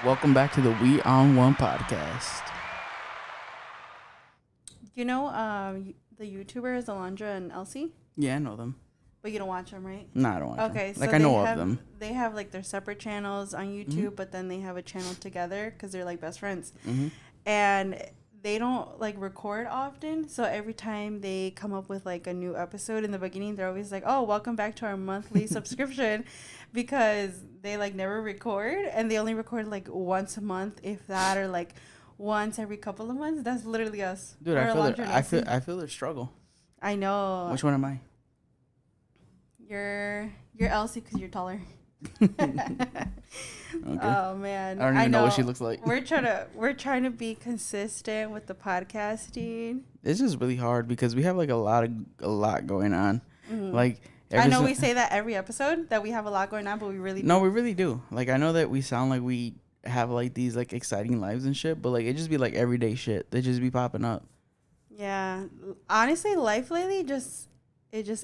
Welcome back to the We on One podcast. You know, the YouTubers Alondra and Elsie, Yeah, I know them. but you don't watch them, right? No, I don't watch Okay, them. Like, so I know they of have them. they have like their separate channels on YouTube, but then they have a channel together because they're like best friends, and they don't like record often. So every time they come up with like a new episode in the beginning, they're always like, "Oh, welcome back to our monthly subscription," because they like never record and they only record like once a month, if that, or like once every couple of months. That's literally us. Dude, Or I feel Alondra their, and I feel Elsie. I feel their struggle. I know. Which one am I? You're Elsie because you're taller. Okay. Oh man, I don't even know what she looks like. We're trying to be consistent with the podcasting. It's just really hard because we have like a lot going on. Like I know we say that every episode that we have a lot going on, but we really No, we really do. Like, I know that we sound like we have like these like exciting lives and shit, but like it just be like everyday shit. They just be popping up. Yeah, honestly, life lately just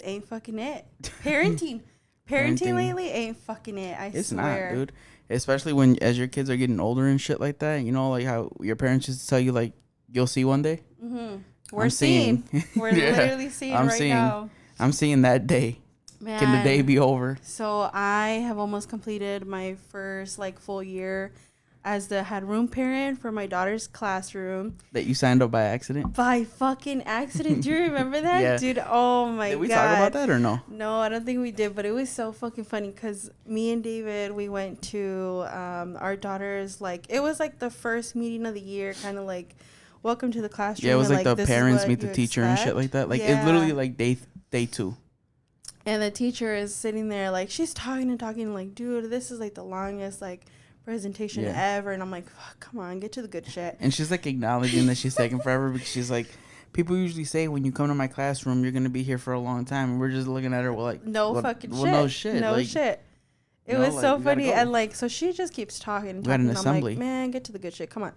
ain't fucking it. Parenting lately ain't fucking it. I It's swear. not, dude. Especially when as your kids are getting older and shit like that. You know, like how your parents used to tell you like you'll see one day. We're I'm seeing. We're Yeah, literally seeing I'm right seeing. now. I'm seeing that day. Man. Can the day be over? So I have almost completed my first like full year as the head room parent for my daughter's classroom That you signed up by accident? by fucking accident. Do you remember that, Yeah. dude? Oh my god! Did we talk about that or no? No, I don't think we did, but it was so fucking funny because me and David, we went to our daughter's, like, it was like the first meeting of the year, kind of like welcome to the classroom. Yeah, it was and, like the this is parents what meet the you teacher and shit expect. like that. Like Yeah. it's literally like day 2. And the teacher is sitting there, like, she's talking and talking, like, dude, this is like the longest like presentation ever. And I'm like, fuck, come on, get to the good shit. And she's like acknowledging that she's taking forever because she's like, people usually say when you come to my classroom you're gonna be here for a long time, and we're just looking at her like Fucking shit. no shit, No like, shit. It no, was like, so we gotta funny. go. And like, so she just keeps talking and We had talking. an And I'm assembly. like, man, get to the good shit. Come on.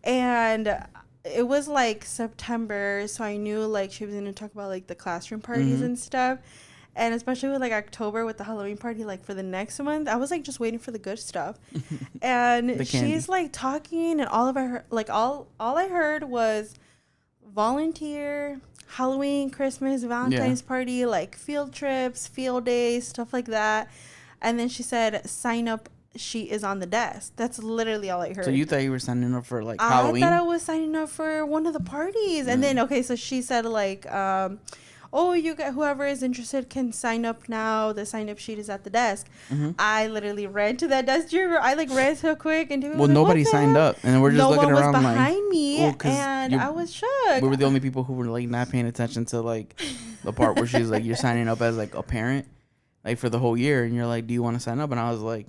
And it was like September. So I knew like she was going to talk about like the classroom parties and stuff. And especially with like October with the Halloween party, like for the next month, I was like just waiting for the good stuff. And The candy. she's like talking, and all of her, like all I heard was volunteer, Halloween, Christmas, Valentine's party, like field trips, field days, stuff like that. And then she said, sign up. She is on the desk. That's literally all I heard. So you thought you were signing up for like Halloween? I thought I was signing up for one of the parties. And then, okay, so she said like, oh, you got whoever is interested can sign up now. The sign up sheet is at the desk. I literally ran to that desk. Do you remember? I like ran so quick and Well, nobody signed up, and we're just no looking one was around behind like, me, well, 'cause and I was shook. we were the only people who were like not paying attention to like the part where she's like, you're signing up as like a parent, like for the whole year, and you're like, do you want to sign up? And I was like,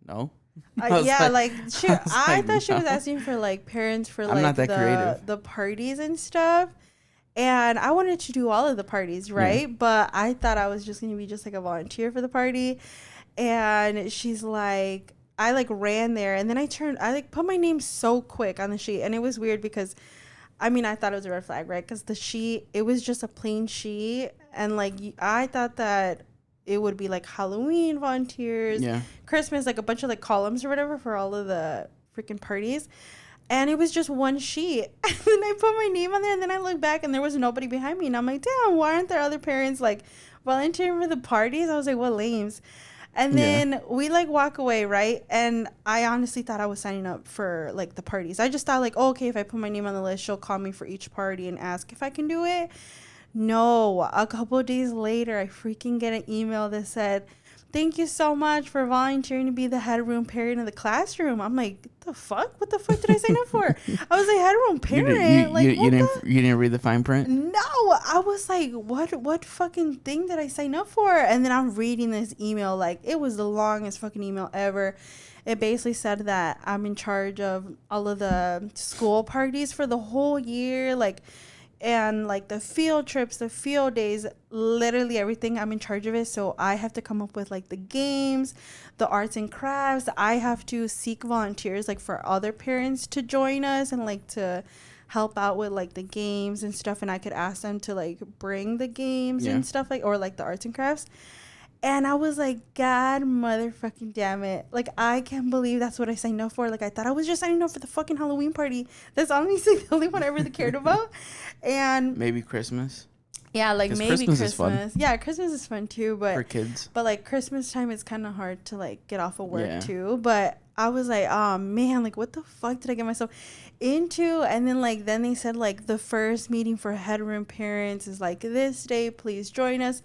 no. Yeah, like she, I like, thought she was no. asking for like parents for I'm like not that creative. the parties and stuff. And I wanted to do all of the parties, right? But I thought I was just going to be just like a volunteer for the party. And she's like, I like ran there, and then I like put my name so quick on the sheet. And it was weird because, I mean, I thought it was a red flag, right? Because the sheet, it was just a plain sheet. And like, I thought that it would be like Halloween volunteers, Christmas, like a bunch of like columns or whatever for all of the freaking parties. And it was just one sheet. And then I put my name on there, and then I look back and there was nobody behind me. And I'm like, damn, why aren't there other parents like volunteering for the parties? I was like, what lames. And then we like walk away, right? And I honestly thought I was signing up for like the parties. I just thought like, oh, okay, if I put my name on the list, she'll call me for each party and ask if I can do it. No, a couple of days later, I freaking get an email that said, thank you so much for volunteering to be the head room parent of the classroom. I'm like, the fuck? What the fuck did I sign up for? I was like, head room parent? You didn't read the fine print? No, I was like, what fucking thing did I sign up for? And then I'm reading this email, like, it was the longest fucking email ever. It basically said that I'm in charge of all of the school parties for the whole year, like, and like the field trips, the field days, literally everything. I'm in charge of it. So I have to come up with like the games, the arts and crafts. I have to seek volunteers like for other parents to join us and like to help out with like the games and stuff. And I could ask them to like bring the games and stuff, like, or like the arts and crafts. And I was like, God motherfucking damn it. Like, I can't believe that's what I signed up for. Like, I thought I was just signing up for the fucking Halloween party. That's honestly the only one I really cared about. And maybe Christmas. yeah, like maybe Christmas is fun. Yeah, Christmas is fun too, but for kids. But like Christmas time is kind of hard to like get off of work Yeah. too. But I was like, oh man, like what the fuck did I get myself into? And then they said like the first meeting for headroom parents is like this day, please join us.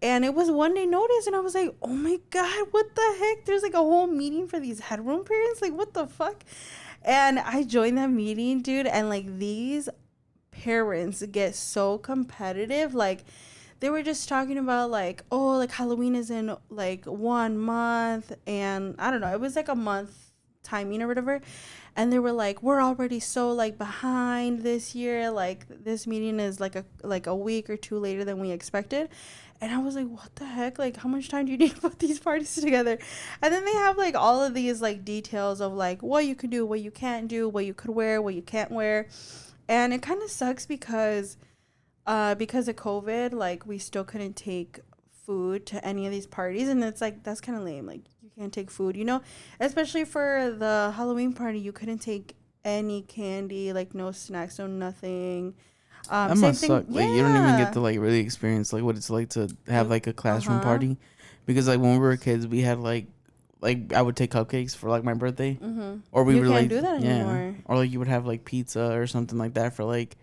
And it was 1 day notice, and I was like, oh my God, what the heck? There's like a whole meeting for these headroom parents? Like, what the fuck? And I joined that meeting, dude, and like these parents get so competitive. Like, they were just talking about like, oh, like Halloween is in like 1 month, and I don't know, it was like a month timing or whatever. And they were like, we're already so like behind this year. Like, this meeting is like a week or two later than we expected. And I was like, what the heck? Like, how much time do you need to put these parties together? And then they have, like, all of these, like, details of, like, what you could do, what you can't do, what you could wear, what you can't wear. And it kind of sucks because of COVID, like, we still couldn't take food to any of these parties. And it's, like, that's kind of lame. Like, you can't take food, you know? Especially for the Halloween party, you couldn't take any candy, like, no snacks, no nothing. That must suck. Like, you don't even get to like really experience like what it's like to have like a classroom party, because like when we were kids, we had like I would take cupcakes for like my birthday, or we you would can't like do that anymore. or like you would have like pizza or something like that for like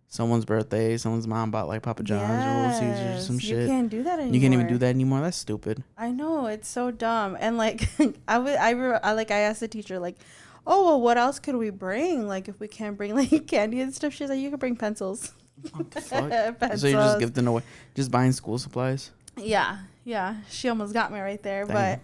someone's birthday. Someone's mom bought like Papa John's or Little Caesars or some shit. You can't do that anymore. You can't even do that anymore. That's stupid. I know, it's so dumb. And like I asked the teacher like, oh well, what else could we bring? Like if we can't bring like candy and stuff, she's like, you could bring pencils. What the fuck? So you're just giving away, just buying school supplies? Yeah. She almost got me right there. Damn. But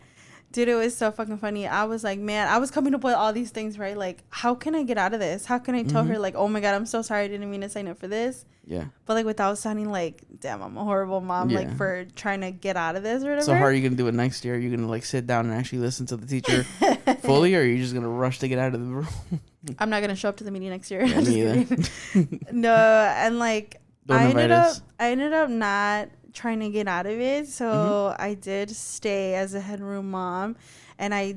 dude, it was so fucking funny. I was like, man, I was coming up with all these things, right? Like, how can I get out of this? How can I tell her like, oh my God, I'm so sorry, I didn't mean to sign up for this. Yeah. But like without sounding like, damn, I'm a horrible mom, like for trying to get out of this or whatever. So how are you gonna do it next year? Are you gonna like sit down and actually listen to the teacher fully, or are you just gonna rush to get out of the room? I'm not gonna show up to the meeting next year. Yeah, me either. No, and like I ended up not trying to get out of it, so I did stay as a headroom mom, and I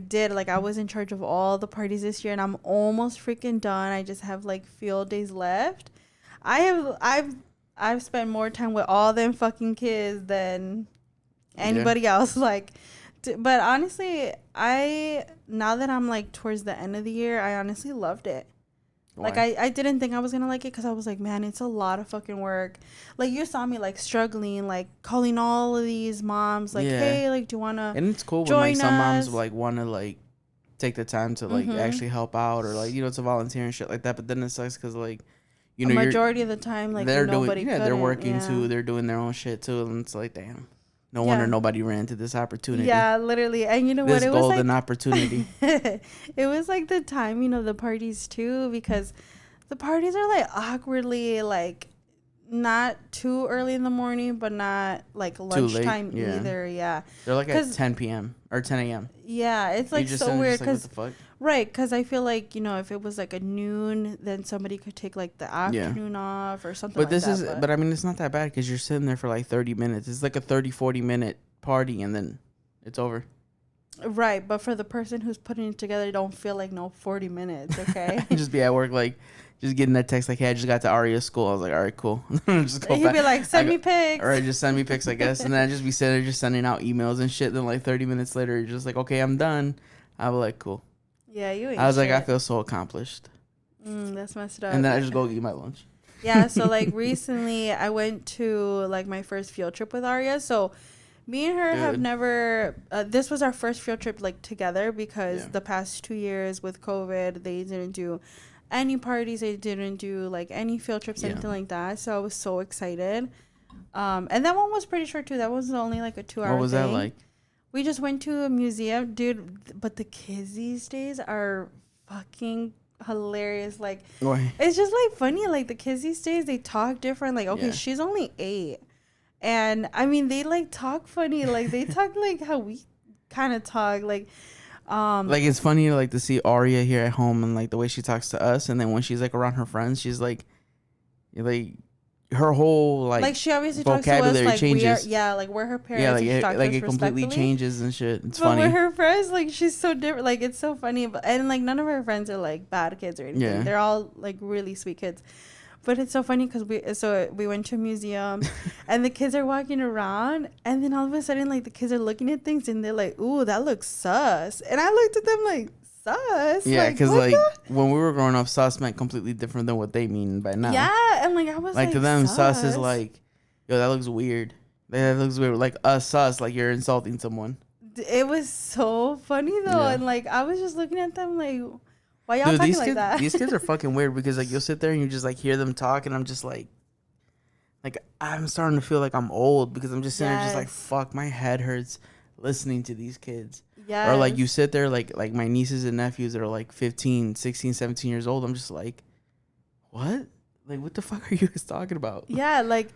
was in charge of all the parties this year, and I'm almost freaking done. I just have like field days left. I've spent more time with all them fucking kids than anybody else, like. But honestly, now that I'm like towards the end of the year, I honestly loved it. Why? Like I didn't think I was gonna like it because I was like, man, it's a lot of fucking work. Like you saw me like struggling, like calling all of these moms, like, hey, like, do you wanna? And it's cool when like some moms like wanna like take the time to like actually help out or like to volunteer and shit like that. But then it sucks because like the majority of the time like they're nobody they're working too, they're doing their own shit too, and it's like damn. No wonder nobody ran to this opportunity. Yeah, literally. And you know what? It was golden opportunity. It was like the timing of the parties too, because the parties are like awkwardly like not too early in the morning, but not like lunchtime either. Yeah. They're like at 10 p.m. or 10 a.m. Yeah, it's like so weird because like, right, because I feel like if it was like a noon, then somebody could take like the afternoon off or something. But but I mean, it's not that bad because you're sitting there for like 30 minutes. It's like a 30-40 minute party and then it's over. Right, but for the person who's putting it together, don't feel like no 40 minutes. Okay. Just be at work like. Just getting that text like, hey, I just got to Aria's school. I was like, all right, cool. Just go He'd be like, send me pics. All right, just send me pics, I guess. And then I'd just be sitting there just sending out emails and shit. Then like 30 minutes later, you're just like, okay, I'm done. I was like, cool. Yeah, you ain't I was like, I feel so accomplished. That's messed up. And then I just go eat my lunch. Yeah, so like recently I went to like my first field trip with Aria. So me and her have never, this was our first field trip like together because the past 2 years with COVID, they didn't do any parties, they didn't do like any field trips, anything like that. So I was so excited. And that one was pretty short too. That was only like a 2-hour What was thing. That like? We just went to a museum, dude. But the kids these days are fucking hilarious. Like, it's just like funny. Like the kids these days, they talk different. Like, okay, she's only 8, and I mean they like talk funny. Like they talk like how we kind of talk. Like it's funny like to see Aria here at home and like the way she talks to us, and then when she's like around her friends, she's like, you're her whole like she obviously talks to us vocabulary like changes. like we're her parents. Yeah, like it completely changes and shit. It's but funny. with her friends, like she's so different. Like it's so funny, but and like none of her friends are like bad kids or anything. Yeah. They're all like really sweet kids. But it's so funny because we went to a museum and the kids are walking around and then all of a sudden like the kids are looking at things and they're like, ooh, that looks sus. And I looked at them like, sus? Yeah, because when we were growing up, sus meant completely different than what they mean by now. Yeah, and like I was like to them, sus is like, yo, that looks weird. That looks weird. Like sus, like you're insulting someone. It was so funny though. Yeah. And like I was just looking at them like, why y'all talking like that? These kids are fucking weird because like you'll sit there and you just like hear them talk and I'm just like I'm starting to feel like I'm old because I'm just sitting there just like, fuck, my head hurts listening to these kids. Yeah. Or like you sit there like my nieces and nephews that are like 15, 16, 17 years old. I'm just like, what? Like what the fuck are you guys talking about? Yeah, like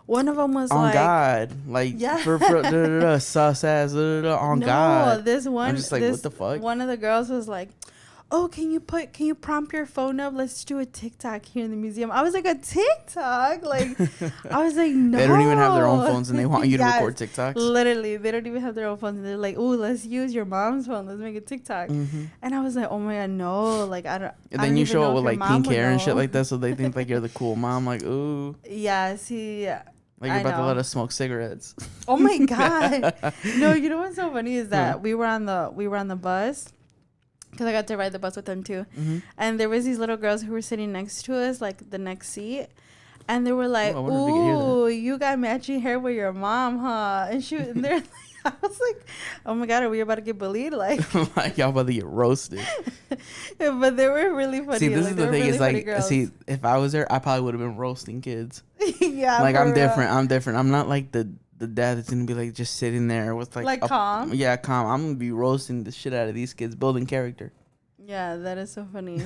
one of them was on like, God, like for sus ass on God. No, this one. I'm just like, what the fuck? One of the girls was like, oh, can you prompt your phone up? Let's do a TikTok here in the museum. I was like, a TikTok? Like, I was like, no. They don't even have their own phones and they want you to record TikToks. Literally, they don't even have their own phones. And they're like, oh, let's use your mom's phone. Let's make a TikTok. Mm-hmm. And I was like, oh my God, no. Like, I don't. And then you show up with like pink hair and shit like that, so they think like you're the cool mom. Like, ooh. Yeah, see. Like you're about to let us smoke cigarettes. Oh my God. No, you know what's so funny is that we were on the bus. Because I got to ride the bus with them too. Mm-hmm. And there was these little girls who were sitting next to us, like the next seat. And they were like, ooh, you got matching hair with your mom, huh? And they're like, I was like, oh my God, are we about to get bullied? Like y'all about to get roasted. But they were really funny. See, this is the thing. Is like, if I was there, I probably would have been roasting kids. Yeah. Like I'm different. I'm not like the dad that's gonna be like just sitting there with like calm. Yeah, calm. I'm gonna be roasting the shit out of these kids, building character. Yeah, that is so funny.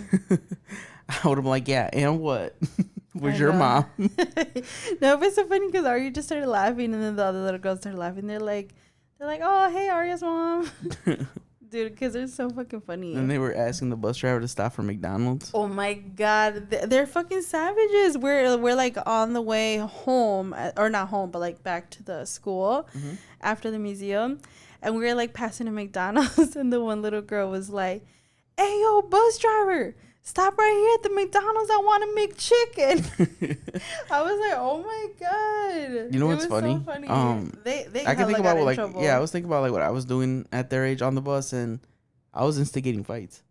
I would have been like, yeah, and what? Where's your mom? No, but it's so funny because Arya just started laughing, and then the other little girls started laughing. They're like, oh, hey, Arya's mom. Dude, kids are so fucking funny. And they were asking the bus driver to stop for McDonald's. Oh my God, they're fucking savages. We're like on the way home, or not home, but like back to the school after the museum, and we were like passing a McDonald's, and the one little girl was like, "Hey, yo, bus driver, stop right here at the McDonald's. I want to McChicken." I was like, "Oh my God!" You know what's funny? So funny. They I can think about I was thinking about like what I was doing at their age on the bus, and I was instigating fights.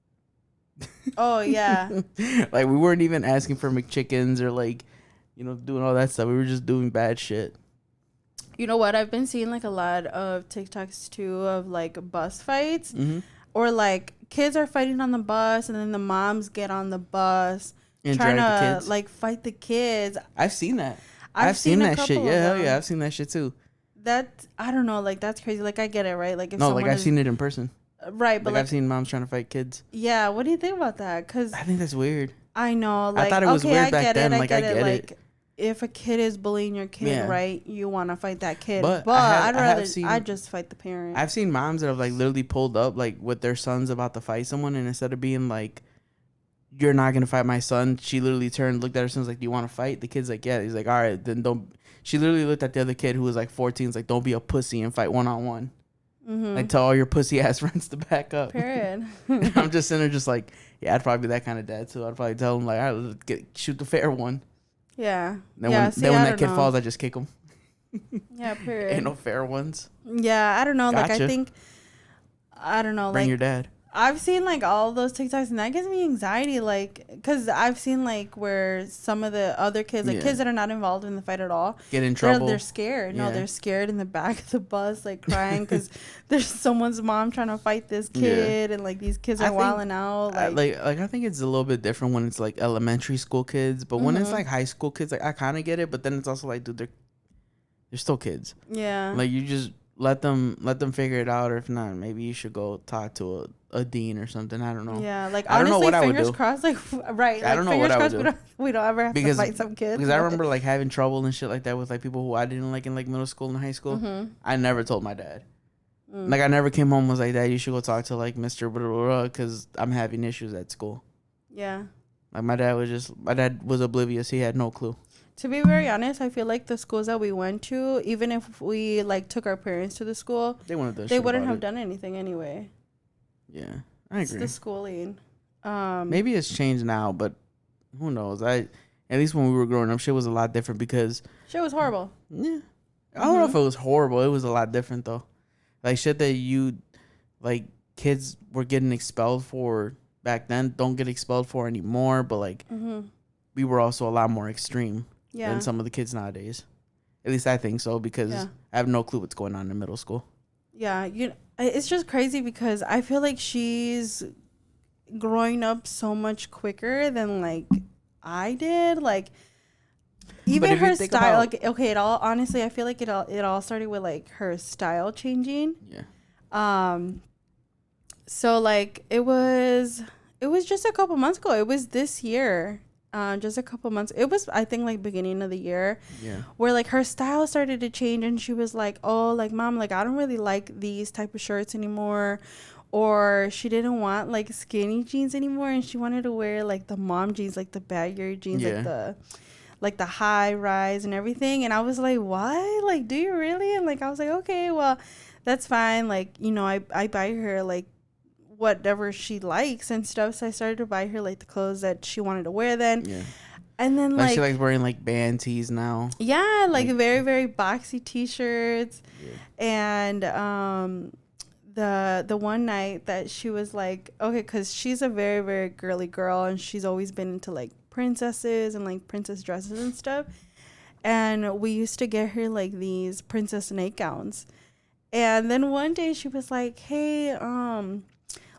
Oh yeah. Like we weren't even asking for McChickens or like, doing all that stuff. We were just doing bad shit. You know what? I've been seeing like a lot of TikToks too of like bus fights, or like kids are fighting on the bus, and then the moms get on the bus and trying to like fight the kids. I've seen that. I've seen that shit. Yeah, hell yeah, I've seen that shit too. That I don't know, like that's crazy. Like I get it, right? Like if I've seen it in person. Right, but like I've seen moms trying to fight kids. Yeah, what do you think about that? Because I think that's weird. I know. Like, I thought it was weird back then. Like I get it. Like if a kid is bullying your kid, right, you want to fight that kid. But I'd just fight the parent. I've seen moms that have like literally pulled up like with their sons about to fight someone, and instead of being like, "You're not gonna fight my son," she literally turned, looked at her son, was like, "Do you want to fight?" The kid's like, "Yeah." He's like, "All right, then don't." She literally looked at the other kid who was like 14. Like, "Don't be a pussy and fight 1-on-1." Like, tell all your pussy ass friends to back up. Period. I'm just sitting there just like, yeah, I'd probably be that kind of dad too. I'd probably tell him like, all right, let's shoot the fair one. Yeah. Then when that kid falls, I just kick him. Yeah, period. Ain't no fair ones. Yeah, I don't know. Gotcha. Like, I don't know. Bring your dad. I've seen like all those TikToks, and that gives me anxiety. Like, because I've seen like where some of the other kids, like kids that are not involved in the fight at all, get in trouble. They're scared. No, they're scared in the back of the bus, like crying because there's someone's mom trying to fight this kid, and like these kids are wilding out. Like I think it's a little bit different when it's like elementary school kids, but when it's like high school kids, like I kind of get it, but then it's also like, dude, they're still kids. Yeah. Like you just let them figure it out, or if not, maybe you should go talk to a dean or something. I don't know. Yeah, like honestly, I don't know what fingers crossed. Like right, I don't know what I would do. We don't ever have to fight some kids. Because I remember like having trouble and shit like that with like people who I didn't like in like middle school and high school. I never told my dad. Like I never came home and was like, "Dad, you should go talk to like Mr. blah, blah, blah, because I'm having issues at school." Yeah. Like my dad was oblivious. He had no clue. To be very honest, I feel like the schools that we went to, even if we like took our parents to the school, they wouldn't have done anything anyway. Yeah, I agree. It's the schooling. Maybe it's changed now, but who knows? At least when we were growing up, shit was a lot different because shit was horrible. Yeah, I don't know if it was horrible. It was a lot different though. Like shit that like kids were getting expelled for back then don't get expelled for anymore. But like we were also a lot more extreme. Than some of the kids nowadays. At least I think so because I have no clue what's going on in middle school. Yeah, it's just crazy because I feel like she's growing up so much quicker than like I did. Like even her style, like okay, honestly, I feel like it all started with like her style changing. Yeah. So like it was just a couple months ago. It was this year. Just a couple months. It was, I think, like beginning of the year. Yeah. Where like her style started to change, and she was like, "Oh, like mom, like I don't really like these type of shirts anymore," or she didn't want like skinny jeans anymore, and she wanted to wear like the mom jeans, like the baggier jeans, like the high rise and everything. And I was like, "What? Like, do you really?" And like I was like, "Okay, well, that's fine." Like I buy her like whatever she likes and stuff, so I started to buy her like the clothes that she wanted to wear then. Yeah. And then like she likes wearing like band tees now. Yeah, like very, very boxy t-shirts. Yeah. And the one night that she was like, okay, because she's a very, very girly girl, and she's always been into like princesses and like princess dresses and stuff. And we used to get her like these princess nightgowns. And then one day she was like, hey,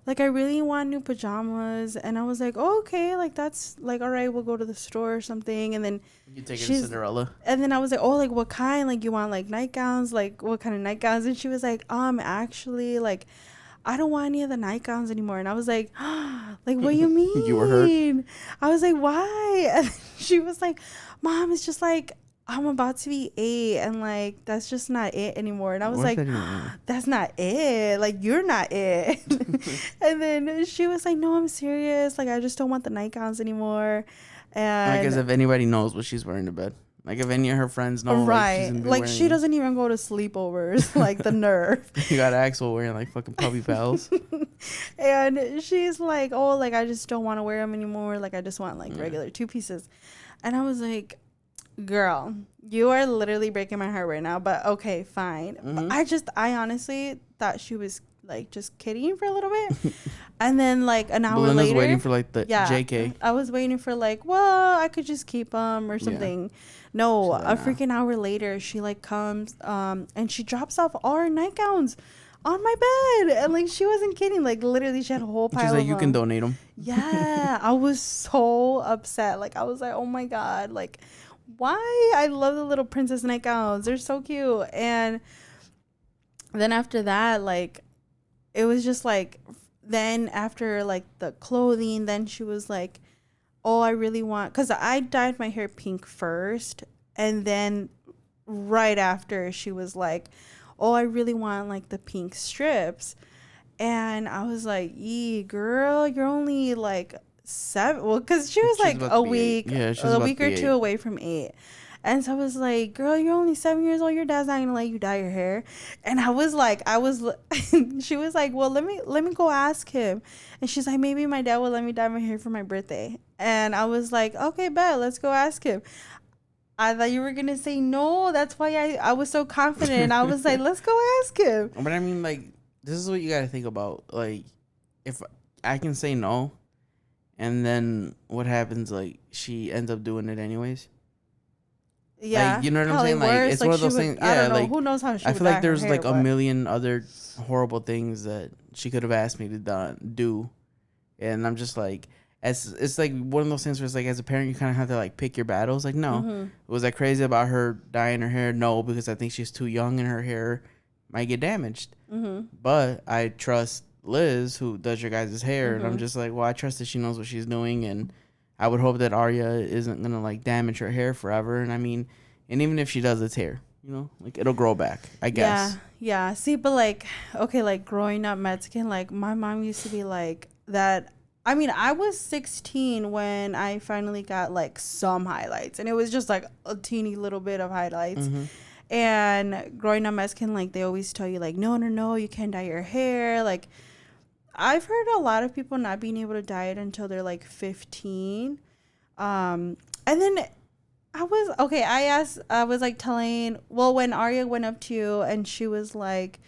like, I really want new pajamas. And I was like, oh, okay, like, that's, like, all right, we'll go to the store or something. And then you take it to Cinderella. And then I was like, oh, like, what kind? Like, you want, like, nightgowns? Like, what kind of nightgowns? And she was like, actually, like, I don't want any of the nightgowns anymore. And I was like, like, what do you mean? You were her? I was like, why? And she was like, Mom, it's just, like, I'm about to be 8 and like that's just not it anymore. And I was like, that's not it, like you're not it. And then she was like, no, I'm serious, like I just don't want the nightgowns anymore. And like as if anybody knows what she's wearing to bed, like if any of her friends know, right, like she doesn't even go to sleepovers. Like the nerve. You got Axel wearing like fucking puppy pals. And she's like, oh, like I just don't want to wear them anymore, like I just want like regular 2 pieces. And I was like, girl, you are literally breaking my heart right now, but okay, fine. I honestly thought she was like just kidding for a little bit. And then like an hour Belinda's later, waiting for like the JK. I was waiting for like, well, I could just keep them or something. Yeah. No, like, a freaking hour later, she like comes and she drops off all her nightgowns on my bed. And like she wasn't kidding, like literally she had a whole pile. She's like, you can donate them. Yeah. I was so upset. Like I was like, oh my god, like why? I love the little princess nightgowns. They're so cute. And then after that, like, it was just like, then after like the clothing, then she was like, oh, I really want, because I dyed my hair pink first. And then right after she was like, oh, I really want like the pink strips. And I was like, girl, you're only like 7, well, because she was like a week or 2 away from 8. And so I was like, girl, you're only 7 years old, your dad's not gonna let you dye your hair. And I was like, she was like, well, let me go ask him. And she's like, maybe my dad will let me dye my hair for my birthday. And I was like, okay, bet, let's go ask him. I thought you were gonna say no. That's why I was so confident. I was like, let's go ask him. But I mean, like, this is what you gotta think about. Like, if I can say no, and then what happens? Like, she ends up doing it anyways. Yeah, like, you know what I'm saying? Like, it's like one of those things. Yeah, I don't know. like, who knows how she. I feel like there's like a million other horrible things that she could have asked me to do, and I'm just like, it's like one of those things where it's like, as a parent, you kind of have to like pick your battles. Like, no, was I crazy about her dyeing her hair? No, because I think she's too young and her hair might get damaged. But I trust Liz, who does your guys' hair, and I'm just like, well, I trust that she knows what she's doing, and I would hope that Arya isn't gonna like damage her hair forever. And I mean, and even if she does, it's hair, you know, like it'll grow back, I guess. Yeah. See, but like, okay, like growing up Mexican, like my mom used to be like that. I mean, I was 16 when I finally got like some highlights, and it was just like a teeny little bit of highlights. Mm-hmm. And growing up Mexican, like they always tell you, like, no, you can't dye your hair. Like, I've heard a lot of people not being able to dye it until they're like 15. And then I was like telling, well, when Arya went up to you and she was like,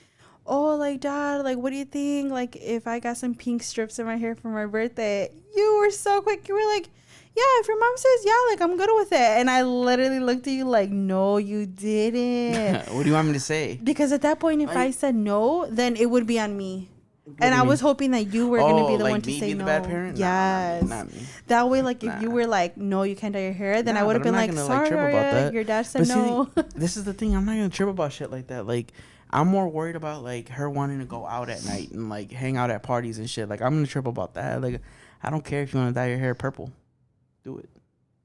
oh, like, Dad, like, what do you think? Like, if I got some pink strips in my hair for my birthday, you were so quick. You were like, yeah, if your mom says yeah, like, I'm good with it. And I literally looked at you like, no, you didn't. What do you want me to say? Because at that point, if I said no, then it would be on me. And I was hoping that you were going to be the one to say no. The bad parent? Yes. No, not me. That way, like, if you were like, no, you can't dye your hair, then I would have been like, sorry, Arya, your dad said no. See, this is the thing. I'm not going to trip about shit like that. Like, I'm more worried about, like, her wanting to go out at night and, like, hang out at parties and shit. Like, I'm going to trip about that. Like, I don't care if you want to dye your hair purple. Do it.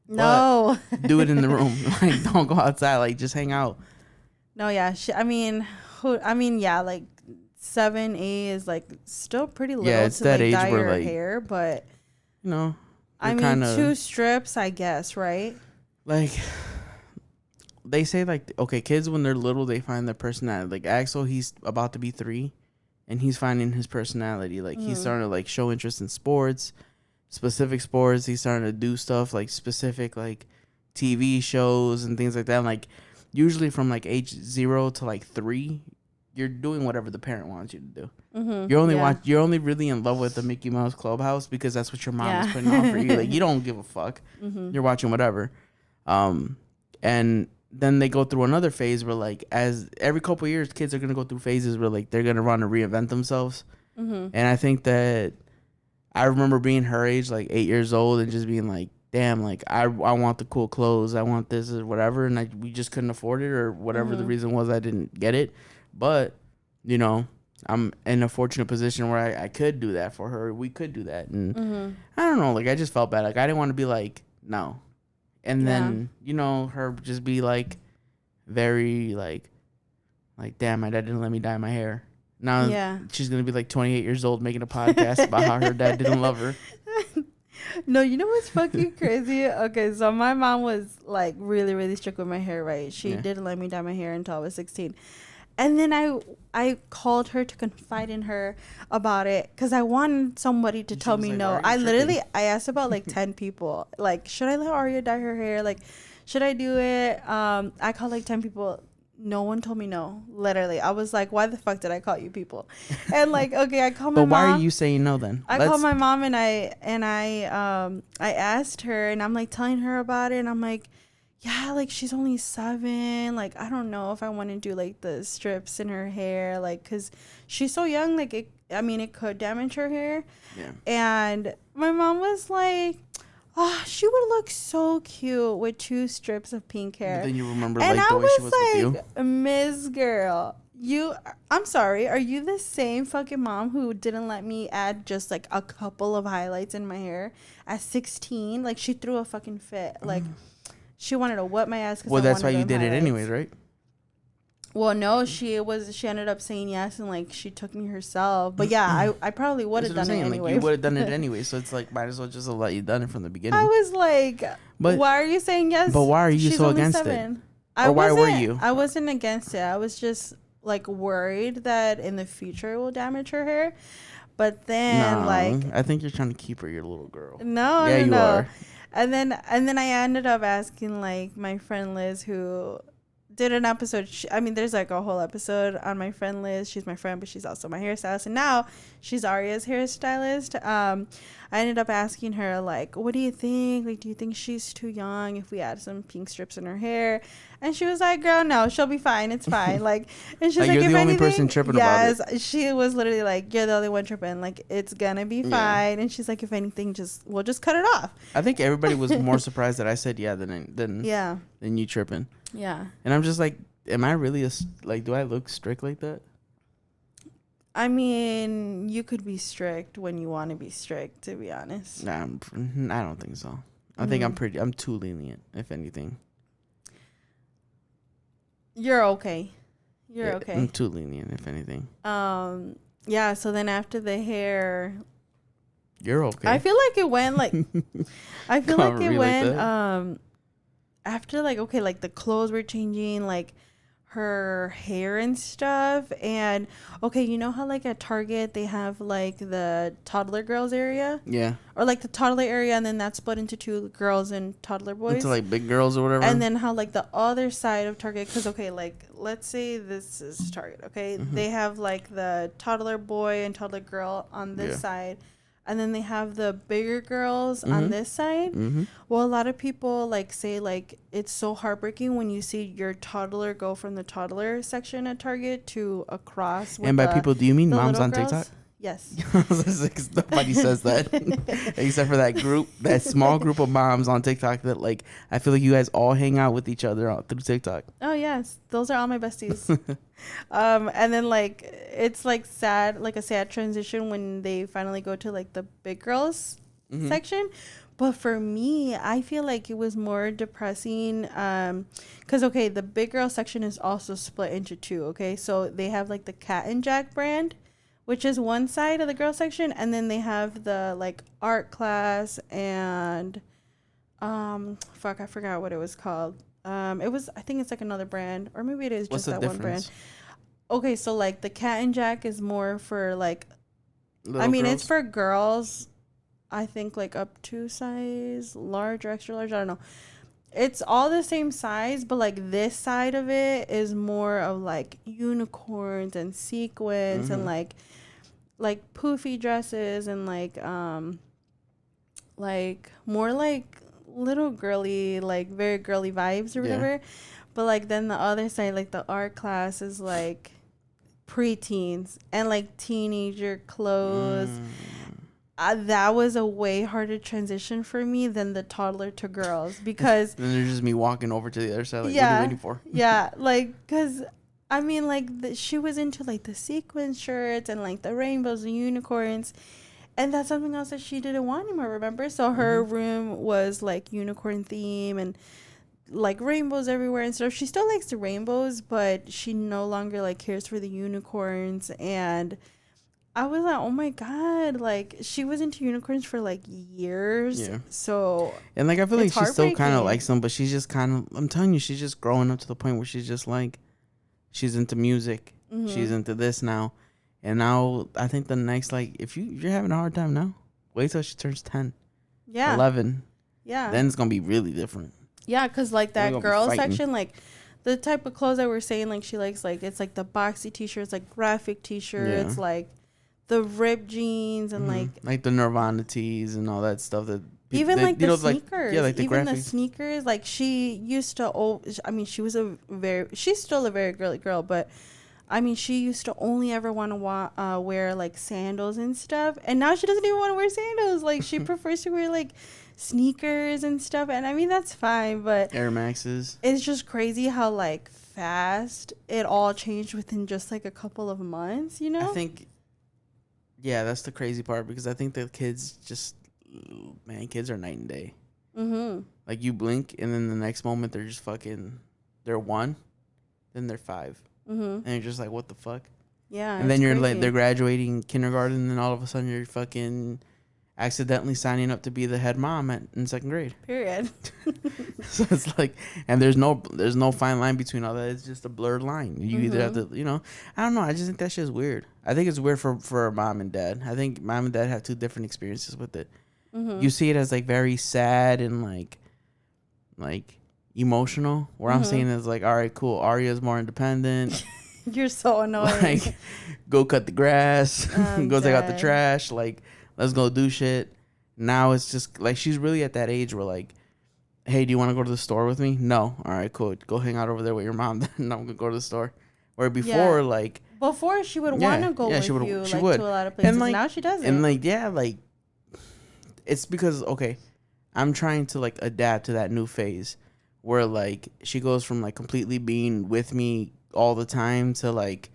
No. But do it in the room. Like, don't go outside. Like, just hang out. No, yeah. Yeah, like, 7, 8 is, like, still pretty little it's to, that like, age dye where, your like, hair, but, you know, I mean, 2 strips, I guess, right? Like, they say, like, okay, kids when they're little, they find their personality. Like, Axel, he's about to be 3, and he's finding his personality. Like, he's starting to, like, show interest in sports, specific sports. He's starting to do stuff, like, specific, like, TV shows and things like that. And, like, usually from, like, age 0 to, like, 3, you're doing whatever the parent wants you to do. Mm-hmm. You're only really in love with the Mickey Mouse Clubhouse because that's what your mom is putting on for you. Like, you don't give a fuck. Mm-hmm. You're watching whatever. And then they go through another phase where, like, as every couple of years, kids are going to go through phases where, like, they're going to want to reinvent themselves. Mm-hmm. And I think that I remember being her age, like 8 years old, and just being like, damn, like, I want the cool clothes. I want this or whatever. And we just couldn't afford it, or whatever the reason was I didn't get it. But, you know, I'm in a fortunate position where I could do that for her. We could do that. And I don't know, like, I just felt bad. Like, I didn't want to be like, no. And then, you know, her just be like, very like, damn, my dad didn't let me dye my hair. Now she's going to be like 28 years old making a podcast about how her dad didn't love her. No, you know what's fucking crazy? Okay, so my mom was like really, really strict with my hair, right? She didn't let me dye my hair until I was 16. And then I called her to confide in her about it because I wanted somebody to tell me like, no. I asked about like 10 people. Like, should I let Arya dye her hair? Like, should I do it? I called like 10 people. No one told me no. Literally. I was like, why the fuck did I call you people? And like, okay, I called my mom. But why are you saying no then? I called my mom and I asked her and I'm like telling her about it and I'm like, yeah, like, she's only 7. Like, I don't know if I want to do, like, the strips in her hair. Like, because she's so young. Like, it could damage her hair. Yeah. And my mom was like, oh, she would look so cute with 2 strips of pink hair. But then you remember, like, the way she was with you? Miss Girl, I'm sorry. Are you the same fucking mom who didn't let me add just, like, a couple of highlights in my hair at 16? Like, she threw a fucking fit. Like... She wanted to whip my ass. Well, that's why you did it anyways, right? Well, no, she ended up saying yes, and like she took me herself. But yeah, I probably would have done it anyway. Like, you would have done it anyway, so it's like might as well just have let you done it from the beginning. I was like, but why are you saying yes? But why are you so against 7? Or why were you? I wasn't against it. I was just like worried that in the future it will damage her hair. But then I think you're trying to keep her your little girl. No, yeah, you are. And then I ended up asking like my friend Liz, who did an episode. There's like a whole episode on my friend Liz. She's my friend, but she's also my hairstylist, and now she's Arya's hairstylist. I ended up asking her like, "What do you think? Like, do you think she's too young if we add some pink strips in her hair?" And she was like, "Girl, no, she'll be fine. It's fine." Like, and she's like, "You're the only person tripping about it." Yes, she was literally like, "You're the only one tripping. Like, it's gonna be fine." And she's like, "If anything, we'll just cut it off." I think everybody was more surprised that I said than you tripping. Yeah. And I'm just like, am I really do I look strict like that? I mean, you could be strict when you want to be strict, to be honest. Nah, I don't think so. I think I'm too lenient, if anything. You're okay. You're okay. I'm too lenient, if anything. Yeah, so then after the hair... You're okay. I feel like it went like I feel like it went after like okay, like the clothes were changing, like her hair and stuff. And okay, you know how like at Target they have like the toddler girls area? Yeah. Or like the toddler area, and then that's split into two, girls and toddler boys. Into like big girls or whatever. And then how like the other side of Target, because okay, like let's say this is Target, okay? Mm-hmm. They have like the toddler boy and toddler girl on this side. And then they have the bigger girls on this side. Mm-hmm. Well, a lot of people like say like it's so heartbreaking when you see your toddler go from the toddler section at Target to across. And by people, do you mean moms on girls? TikTok? Yes. Nobody says that except for that group, that small group of moms on TikTok that like I feel like you guys all hang out with each other through TikTok. Oh yes, those are all my besties. And then like it's like sad, like a sad transition when they finally go to like the big girls section. But for me, I feel like it was more depressing because okay, the big girl section is also split into two. Okay, so they have like the Cat and Jack brand, which is one side of the girl section, and then they have the like art class and I forgot what it was called. It was, I think it's like another brand, or maybe it is just that one brand. Okay, so like the Cat and Jack is more for like little girls? It's for girls, I think like up to size large or extra large, I don't know. It's all the same size, but like this side of it is more of like unicorns and sequins and like poofy dresses and like more like little girly, like very girly vibes or whatever. But like then the other side, like the art class is like preteens and like teenager clothes. That was a way harder transition for me than the toddler to girls because then there's just me walking over to the other side like what are you waiting for? Like because I mean like she was into like the sequin shirts and like the rainbows and unicorns, and that's something else that she didn't want anymore, remember? So her room was like unicorn theme and like rainbows everywhere and stuff. She still likes the rainbows, but she no longer like cares for the unicorns. And I was like, oh my god, like she was into unicorns for like years. So and like I feel like she still kind of likes them, but she's just kind of, I'm telling you, she's just growing up to the point where she's just like, she's into music, she's into this now. And now I think the next, like if you're having a hard time now, wait till she turns 10 11, then it's gonna be really different. Because like that girl section, like the type of clothes that we're saying, like she likes, like it's like the boxy t-shirts, like graphic t-shirts, like the ripped jeans and like the Nirvana tees and all that stuff that even like the sneakers, like the even graphics. The sneakers. Like she used to, she's still a very girly girl, but I mean she used to only ever want to wear like sandals and stuff, and now she doesn't even want to wear sandals. Like she prefers to wear like sneakers and stuff, and I mean that's fine, but Air Maxes. It's just crazy how like fast it all changed within just like a couple of months, you know? I think that's the crazy part, because I think the kids just, man, kids are night and day. Like you blink and then the next moment they're just fucking, they're 1, then they're 5, and you're just like, what the fuck? And then you're crazy. Like, they're graduating kindergarten, and then all of a sudden you're fucking accidentally signing up to be the head mom in 2nd grade. Period. So it's like, and there's no fine line between all that. It's just a blurred line. You either have to, I don't know. I just think that shit's weird. I think it's weird for mom and dad. I think mom and dad have 2 different experiences with it. You see it as like very sad and like emotional, where I'm seeing it as like, all right, cool, Arya's more independent. You're so annoying. Like, go cut the grass, go take out the trash, like, let's go do shit. Now it's just like she's really at that age where like, hey, do you want to go to the store with me? No. All right, cool. Go hang out over there with your mom. Then I'm gonna go to the store. Where before, before she would want to go with you, she would. To a lot of places. And like, now she doesn't. And like, it's because I'm trying to like adapt to that new phase where like she goes from like completely being with me all the time to like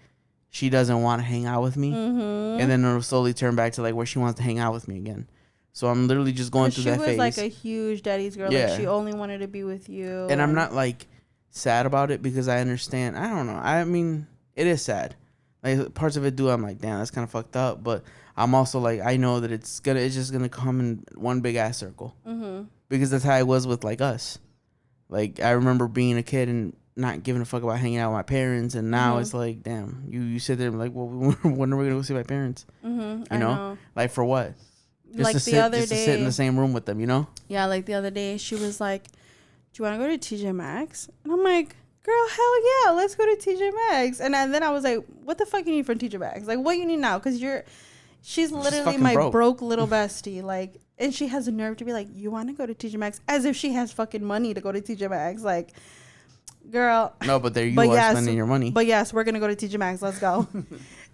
she doesn't want to hang out with me, and then it'll slowly turn back to like where she wants to hang out with me again. So I'm literally just going through that phase. She was like a huge daddy's girl. Like she only wanted to be with you. And I'm not like sad about it, because I understand. I don't know. I mean, it is sad, Like parts of it do. I'm like, damn, that's kind of fucked up. But I'm also like, I know that it's just gonna come in one big ass circle. Because that's how it was with like us. Like I remember being a kid and not giving a fuck about hanging out with my parents, and now it's like, damn, you sit there and like, well, when are we gonna go see my parents? You know, like for what? Just like to the other day, to sit in the same room with them, you know? Yeah, like the other day, she was like, "Do you want to go to TJ Maxx?" And I'm like, "Girl, hell yeah, let's go to TJ Maxx." And then I was like, "What the fuck you need from TJ Maxx? Like, what you need now? Because she's literally my broke little bestie. Like, and she has the nerve to be like, you want to go to TJ Maxx, as if she has fucking money to go to TJ Maxx. Like, girl. No, but there you are spending your money. But yes, we're gonna go to TJ Maxx. Let's go.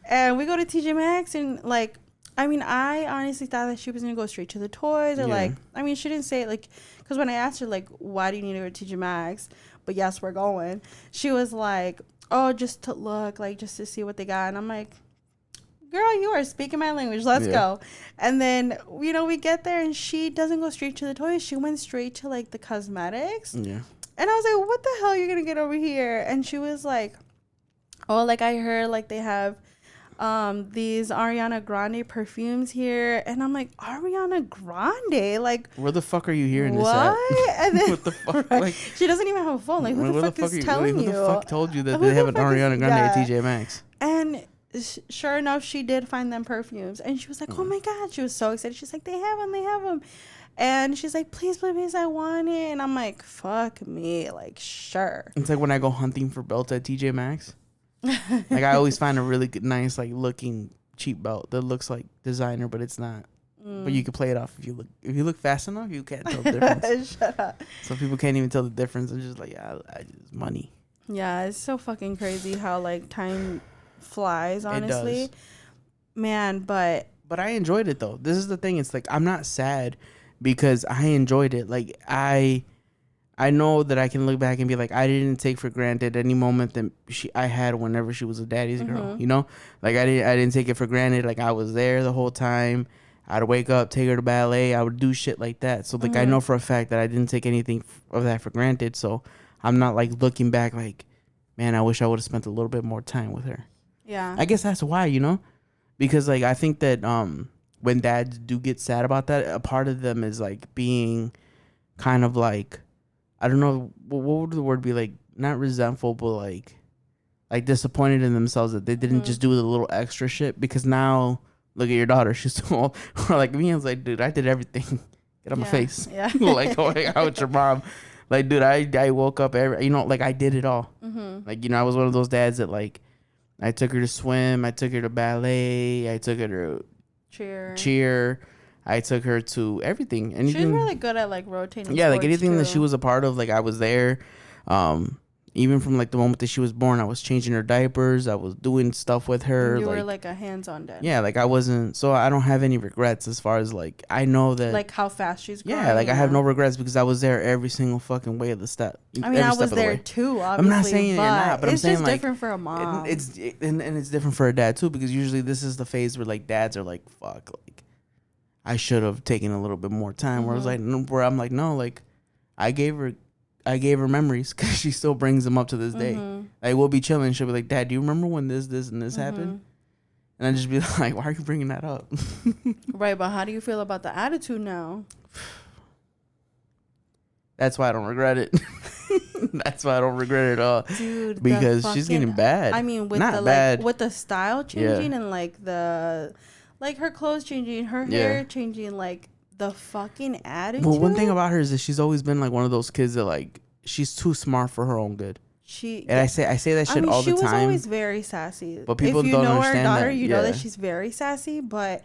And we go to TJ Maxx, and like, I mean, I honestly thought that she was gonna go straight to the toys, or like, I mean, she didn't say it like, because when I asked her like, why do you need to go to TJ Maxx? But yes, we're going. She was like, oh, just to look, like, just to see what they got. And I'm like, girl, you are speaking my language. Let's go. And then, you know, we get there, and she doesn't go straight to the toys. She went straight to like the cosmetics. Yeah. And I was like, what the hell are you gonna get over here? And she was like, oh, like I heard like they have these Ariana Grande perfumes here. And I'm like, Ariana Grande? Like, where the fuck are you hearing this at? And then, what the fuck? Right? Like, she doesn't even have a phone. Like, who the fuck is telling you? Who the fuck told you that they have an Ariana Grande at TJ Maxx? And sure enough, she did find them perfumes. And she was like, oh my God. She was so excited. She's like, they have them. And she's like, please, I want it. And I'm like, fuck me. Like, sure. It's like when I go hunting for belts at TJ Maxx. Like, I always find a really good, nice, like, looking cheap belt that looks like designer, but it's not. But you can play it off if you look fast enough. You can't tell the difference. Shut up. So people can't even tell the difference. It's just like, yeah, I just money. Yeah, it's so fucking crazy how like time flies. Honestly, it does. Man, but I enjoyed it though. This is the thing. It's like I'm not sad because I enjoyed it. Like I know that I can look back and be like, I didn't take for granted any moment that I had whenever she was a daddy's girl. You know, like I didn't take it for granted. Like I was there the whole time. I'd wake up, take her to ballet. I would do shit like that. So like I know for a fact that I didn't take anything of that for granted. So I'm not like looking back like, man, I wish I would have spent a little bit more time with her. Yeah, I guess that's why, you know, because like I think that when dads do get sad about that, a part of them is like being kind of like, I don't know, what would the word be, like not resentful, but like disappointed in themselves that they didn't just do the little extra shit. Because now look at your daughter, she's too old. Or like me, I was like, dude, I did everything. Get on my face. Yeah. Like going out with your mom. Like, dude, I woke up like I did it all. Like, you know, I was one of those dads that like, I took her to swim, I took her to ballet, I took her to cheer. I took her to everything. Anything. She was really good at like rotating. Yeah, like anything that she was a part of, like I was there. Even from like the moment that she was born, I was changing her diapers. I was doing stuff with her. You were like a hands-on dad. Yeah, like I wasn't. So I don't have any regrets as far as like I know that. Like how fast she's growing. Yeah, like I have no regrets because I was there every single fucking way of the step. I mean, I was there too. Obviously, I'm not saying you're not, but I'm saying like it's different for a mom. And it's different for a dad too, because usually this is the phase where like dads are like, fuck, like I should have taken a little bit more time. Where I'm like, no, like I gave her memories because she still brings them up to this day. Like we'll be chilling, she'll be like, Dad, do you remember when this and this happened? And I just be like, why are you bringing that up? Right, but how do you feel about the attitude now? That's why I don't regret it. That's why I don't regret it at all. Dude, because she's getting bad. I mean, with with the style changing and like her clothes changing, her hair changing, like the fucking attitude. Well, one thing about her is that she's always been like one of those kids that like she's too smart for her own good. I say that shit all the time. She was always very sassy. But people don't understand that. If you know her daughter, you know that she's very sassy. But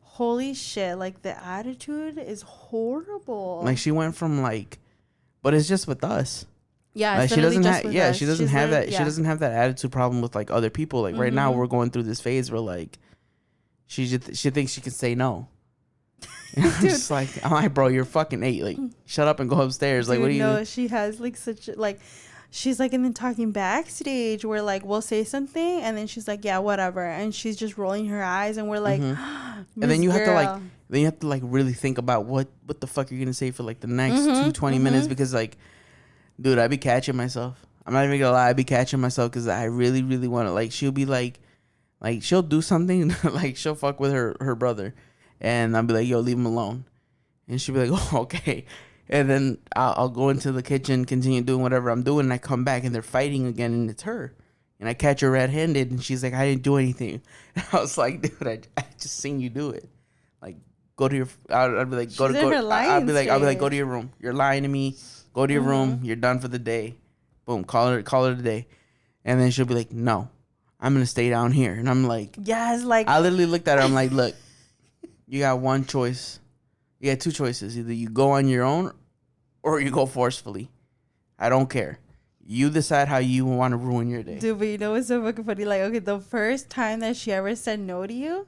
holy shit, like the attitude is horrible. Like she went from like, but it's just with us. Yeah, like she doesn't have. Yeah, she doesn't have that. Yeah. She doesn't have that attitude problem with like other people. Like right now, we're going through this phase where like she thinks she can say no. Just like, I'm like, bro, you're fucking 8. Like, shut up and go upstairs. Like, what do you? No, she has like such like, she's like, and then talking backstage where like we'll say something and then she's like, yeah, whatever, and she's just rolling her eyes and we're like, and then you have to like really think about what the fuck you're gonna say for like the next 20 minutes, because like, dude, I be catching myself. I'm not even gonna lie, I be catching myself because I really really want to, like, she'll be like, Like, she'll do something, like, she'll fuck with her brother. And I'll be like, yo, leave him alone. And she'll be like, oh, okay. And then I'll go into the kitchen, continue doing whatever I'm doing, and I come back, and they're fighting again, and it's her. And I catch her red-handed, and she's like, I didn't do anything. And I was like, dude, I just seen you do it. Like, go to your... I'd be like, go to... I'll be like, go to your room. You're lying to me. Go to your room. You're done for the day. Boom, call it a day. And then she'll be like, no, I'm going to stay down here. And I'm like... Yes, like... I literally looked at her. I'm like, look, you got one choice. You got two choices. Either you go on your own or you go forcefully. I don't care. You decide how you want to ruin your day. Dude, but you know what's so fucking funny? Like, okay, the first time that she ever said no to you,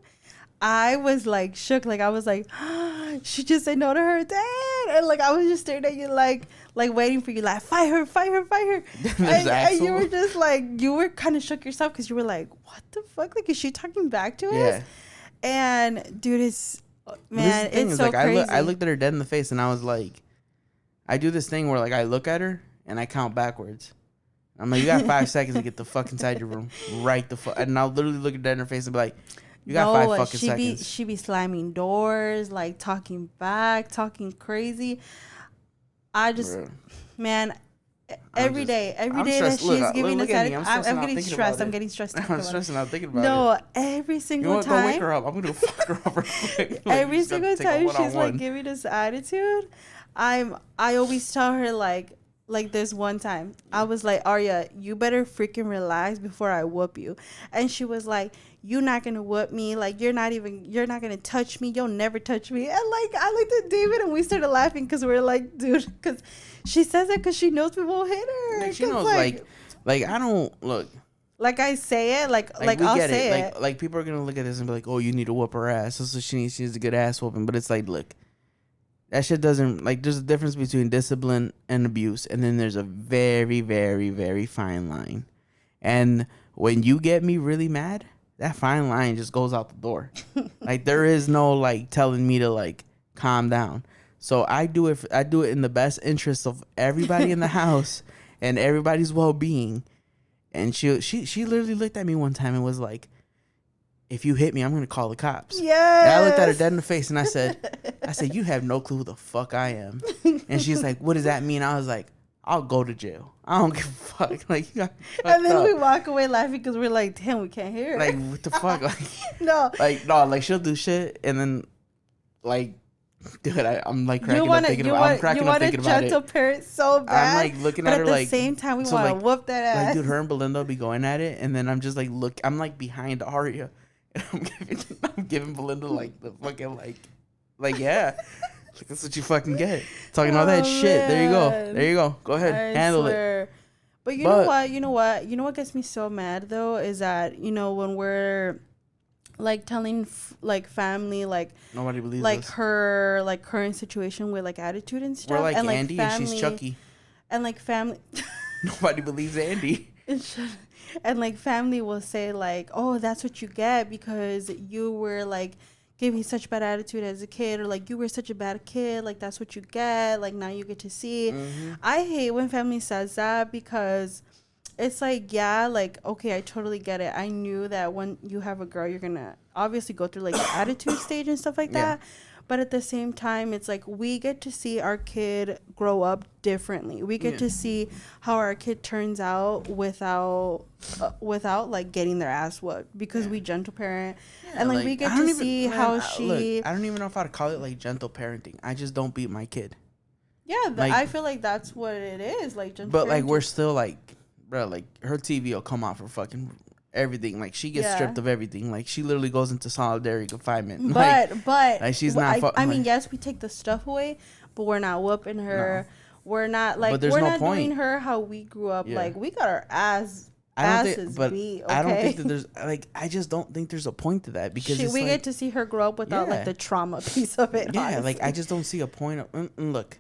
I was like shook. Like, I was like, she just said no to her dad. And like, I was just staring at you like waiting for you, like, fight her. and you were just like, you were kind of shook yourself because you were like, what the fuck? Like, is she talking back to us? Yeah. And dude, it's so like, crazy. I looked at her dead in the face and I was like, I do this thing where like I look at her and I count backwards. I'm like, you got 5 seconds to get the fuck inside your room. Right the fuck. And I'll literally look at her dead in her face and be like, you got 5 fucking seconds. She be slamming doors, like talking back, talking crazy. I just, Bro. Man, every day that she's giving us that, I'm getting stressed. I'm getting stressed. I'm stressing out thinking about it. No, every single time. Go wake her up. I'm going to fuck her up real quick. Like, every single time she's like giving us attitude, I always tell her like this one time, I was like, Arya, you better freaking relax before I whoop you. And she was like, you're not going to whoop me. Like, you're not going to touch me. You'll never touch me. And like, I looked at David and we started laughing because we're like, dude, because she says it because she knows we won't hit her. Like, she knows, like, I don't, look. Like, I say it, like I'll say it. Like, people are going to look at this and be like, oh, you need to whoop her ass. That's what she needs. She needs a good ass whooping. But it's like, look. That shit doesn't, like, there's a difference between discipline and abuse. And then there's a very, very, very fine line. And when you get me really mad, that fine line just goes out the door. Like, there is no, like, telling me to, like, calm down. So I do it in the best interest of everybody in the house and everybody's well-being. And she literally looked at me one time and was like, if you hit me, I'm going to call the cops. Yes. And I looked at her dead in the face and I said, you have no clue who the fuck I am. And she's like, what does that mean? I was like, I'll go to jail. I don't give a fuck. Like, you got and then we walk away laughing because we're like, damn, we can't hear it. Like, what the fuck? Like, no. Like, she'll do shit and then, like, dude, I'm like cracking up thinking about it. You want a gentle parent so bad. I'm like looking at her like. At the same time, we want to whoop that ass. Like, dude, her and Belinda be going at it, and then I'm just like, I'm like behind Arya, and I'm giving Belinda like the fucking like yeah, like, that's what you fucking get. Talking all that shit. There you go. Go ahead, handle it. But you know what gets me so mad though is that when we're like telling like family like nobody believes like us. Her like current situation with like attitude and stuff. We're like and, Andy family, and she's Chucky. And like family. Nobody believes Andy. And like family will say like, oh, that's what you get because you were like giving such bad attitude as a kid, or like you were such a bad kid, like that's what you get, like now you get to see. I hate when family says that because it's like, yeah, like, okay, I totally get it. I knew that when you have a girl, you're gonna obviously go through like the attitude stage and stuff like that. But at the same time, it's like we get to see our kid grow up differently. We get to see how our kid turns out without like getting their ass whooped because we gentle parent. And like we get to see how she. Look, I don't even know if I'd call it like gentle parenting. I just don't beat my kid. Yeah, I feel like that's what it is, like gentle. But parenting. Like we're still like, bro, like her TV will come out for fucking everything. Like she gets stripped of everything. Like she literally goes into solitary confinement. But like she's not. I mean, yes, we take the stuff away, but we're not whooping her. No. We're not like we're not doing her how we grew up. Like we got our asses beat. Okay? I don't think that there's like I just don't think there's a point to that because we get to see her grow up without like the trauma piece of it. Yeah, honestly. like I just don't see a point of look.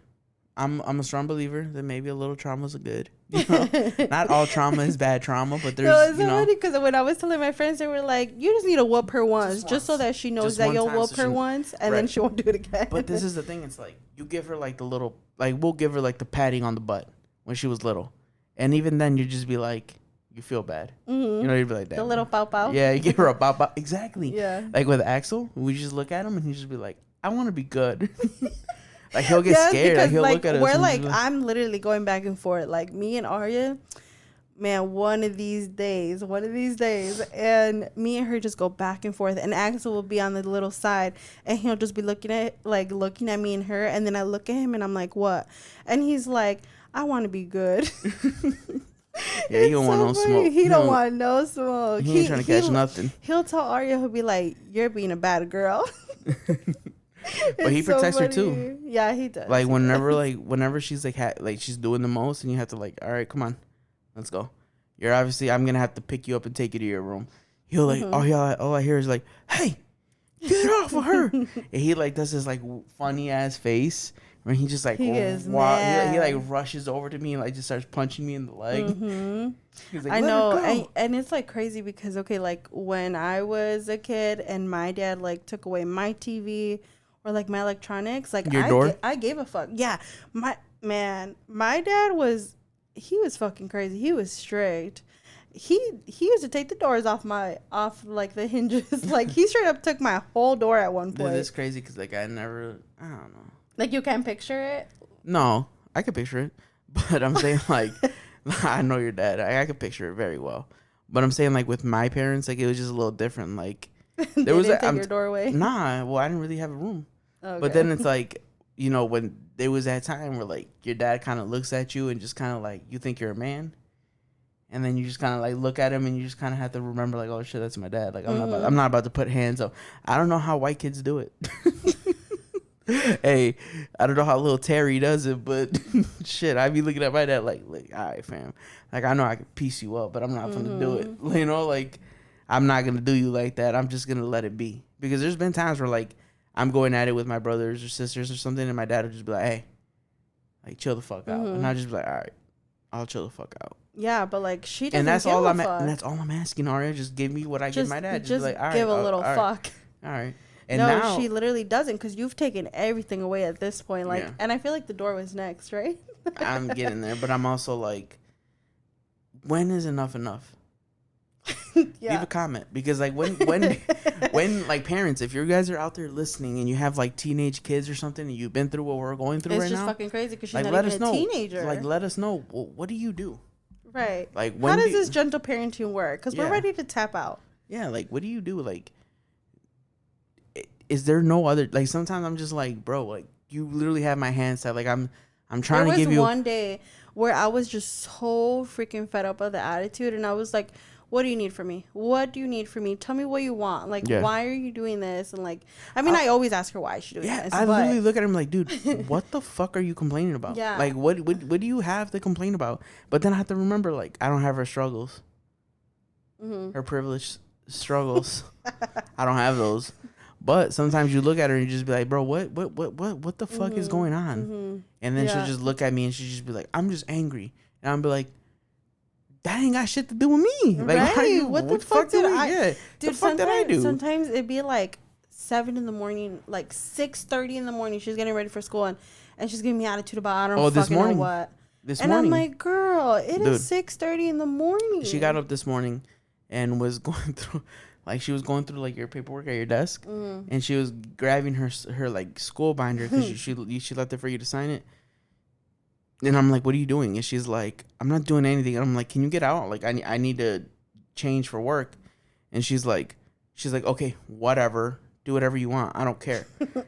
I'm a strong believer that maybe a little trauma's good. You know? Not all trauma is bad trauma, but there's it's so funny because when I was telling my friends, they were like, "You just need to whoop her once, just so that she knows that you'll whoop her once, and then she won't do it again." But this is the thing: it's like you give her like the little, like we'll give her like the patting on the butt when she was little, and even then you just be like, you feel bad. You know, you'd be like that. The little pow pow. Yeah, you give her a pow pow. Exactly. Yeah. Like with Axel, we just look at him and he just be like, I want to be good. Like he'll get scared. Like he'll look at us. We're like, I'm literally going back and forth. Like me and Arya, man, one of these days, and me and her just go back and forth. And Axel will be on the little side, and he'll just be looking at me and her, and then I look at him, and I'm like, what? And he's like, I want to be good. Yeah, he don't want no smoke. He don't want no smoke. He ain't trying to catch nothing. He'll tell Arya, he'll be like, you're being a bad girl. But he protects her too. Yeah, he does. Like whenever she's like she's doing the most, and you have to like, all right, come on, let's go. You're obviously, I'm gonna have to pick you up and take you to your room. He'll like, all I hear is like, hey, get off of her. And he like does this like funny ass face when he just like he like rushes over to me and like just starts punching me in the leg. He's like, I know, and it's like crazy because like when I was a kid and my dad like took away my TV or like my electronics, like I gave a fuck. Yeah, my dad was fucking crazy. He was strict. He used to take the doors off like the hinges. Like he straight up took my whole door at one point. Dude, it's crazy because like I don't know. Like you can't picture it? No, I can picture it, but I'm saying like I know your dad. I can picture it very well, but I'm saying like with my parents, like it was just a little different. Like there was take your doorway. Nah, well I didn't really have a room. Okay. But then it's like, you know, when there was that time where like your dad kind of looks at you and just kind of like you think you're a man, and then you just kind of like look at him and you just kind of have to remember like, oh shit, that's my dad. Like I'm not about to put hands up. I don't know how white kids do it. Hey, I don't know how little Terry does it, but shit, I be looking at my dad like, all right, fam. Like I know I can piece you up, but I'm not gonna do it. You know, like I'm not gonna do you like that. I'm just gonna let it be, because there's been times where like I'm going at it with my brothers or sisters or something, and my dad will just be like, hey, like chill the fuck out, and I'll just be like, all right, I'll chill the fuck out. Yeah, but like she doesn't. And that's all I'm asking, Arya. Just give me what I give my dad. Just be like, all right, give a little fuck. All right. And no, now, she literally doesn't, because you've taken everything away at this point. Like, and I feel like the door was next, right? I'm getting there, but I'm also like, when is enough? Leave a comment, because like when like parents, if you guys are out there listening and you have like teenage kids or something and you've been through what we're going through right now, it's just fucking crazy because she's like, not even a teenager. Like let us know, well, what do you do? Right. Like how does this gentle parenting work? Because we're ready to tap out. Yeah. Like what do you do? Like, is there no other? Like sometimes I'm just like, bro, like you literally have my hands tied. Like I'm trying to give you. There was one day where I was just so freaking fed up of the attitude, and I was like, what do you need from me? What do you need from me? Tell me what you want. Like, why are you doing this? And like, I mean, I always ask her why she's doing this. I literally look at him like, dude, what the fuck are you complaining about? Yeah. Like, what do you have to complain about? But then I have to remember, like, I don't have her struggles. Her privileged struggles. I don't have those. But sometimes you look at her and you just be like, bro, what the fuck is going on? And then she'll just look at me and she'll just be like, I'm just angry. And I'll be like, that ain't got shit to do with me. Like, right. What the fuck did I? Yeah. Dude, the fuck did I do? Sometimes it'd be like 7 in the morning, like 6:30 in the morning. She's getting ready for school and she's giving me attitude about I don't fucking know what. This morning. I'm like, girl, it is 6:30 in the morning. She got up this morning and was going through, like, she was going through like your paperwork at your desk, and she was grabbing her like school binder because she left it for you to sign it. And I'm like, what are you doing? And she's like, I'm not doing anything. And I'm like, can you get out? Like, I need to change for work. And she's like, okay, whatever. Do whatever you want. I don't care.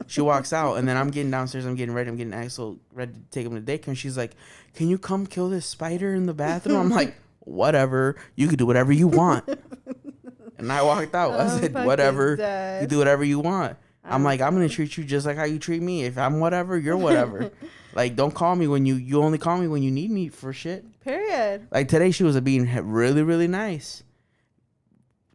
She walks out, and then I'm getting downstairs. I'm getting ready. I'm getting Axel ready to take him to daycare. And she's like, can you come kill this spider in the bathroom? I'm like, whatever. You can do whatever you want. And I walked out. I said, whatever. You do whatever you want. I'm like, I'm going to treat you just like how you treat me. If I'm whatever, you're whatever. Like, don't call me when you only call me when you need me for shit. Period. Like, today she was being really, really nice.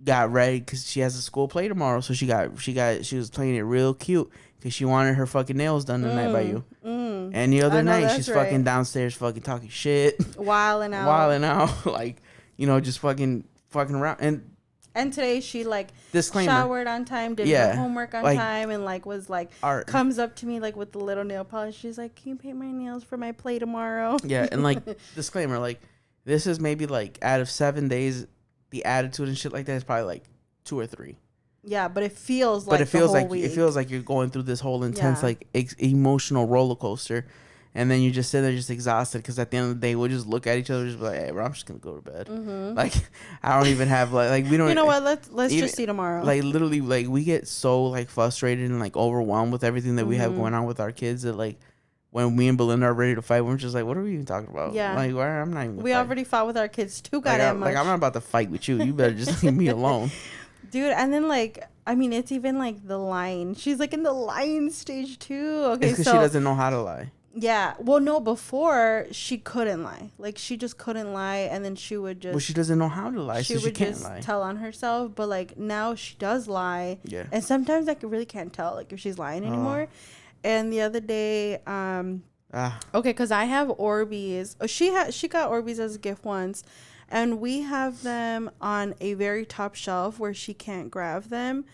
Got ready because she has a school play tomorrow. So she was playing it real cute because she wanted her fucking nails done tonight by you. And the other night, she's fucking downstairs fucking talking shit. Wilding out. Like, you know, just fucking around. And today she like showered on time, did her homework on time, and like was like comes up to me like with the little nail polish. She's like, "Can you paint my nails for my play tomorrow?" Yeah, and like disclaimer, like This is maybe like out of 7 days, the attitude and shit like that is probably like 2 or 3. Yeah, but it feels like it feels like you're going through this whole intense like emotional roller coaster, and then you just sit there just exhausted because at the end of the day we'll just look at each other and just be like, hey, bro, I'm just gonna go to bed. Like I don't even have like we don't. You know what? Let's even, just see tomorrow. Like literally, like we get so like frustrated and like overwhelmed with everything that we have going on with our kids that like. When me and Belinda are ready to fight, we're just like, what are we even talking about? Yeah. Like, I'm not even. We already fought with our kids too goddamn much. Like, I'm not about to fight with you. You better just leave me alone. Dude, and then, like, I mean, it's even, like, the lying. She's, like, in the lying stage, too. Okay, it's because she doesn't know how to lie. Yeah. Well, no, before, she couldn't lie. Like, she just couldn't lie, and then she would just... Well, she doesn't know how to lie, so she can't lie. She would just tell on herself, but, like, now she does lie. Yeah. And sometimes I really can't tell, like, if she's lying anymore. And the other day, okay, because I have Orbeez. She got Orbeez as a gift once, and we have them on a very top shelf where she can't grab them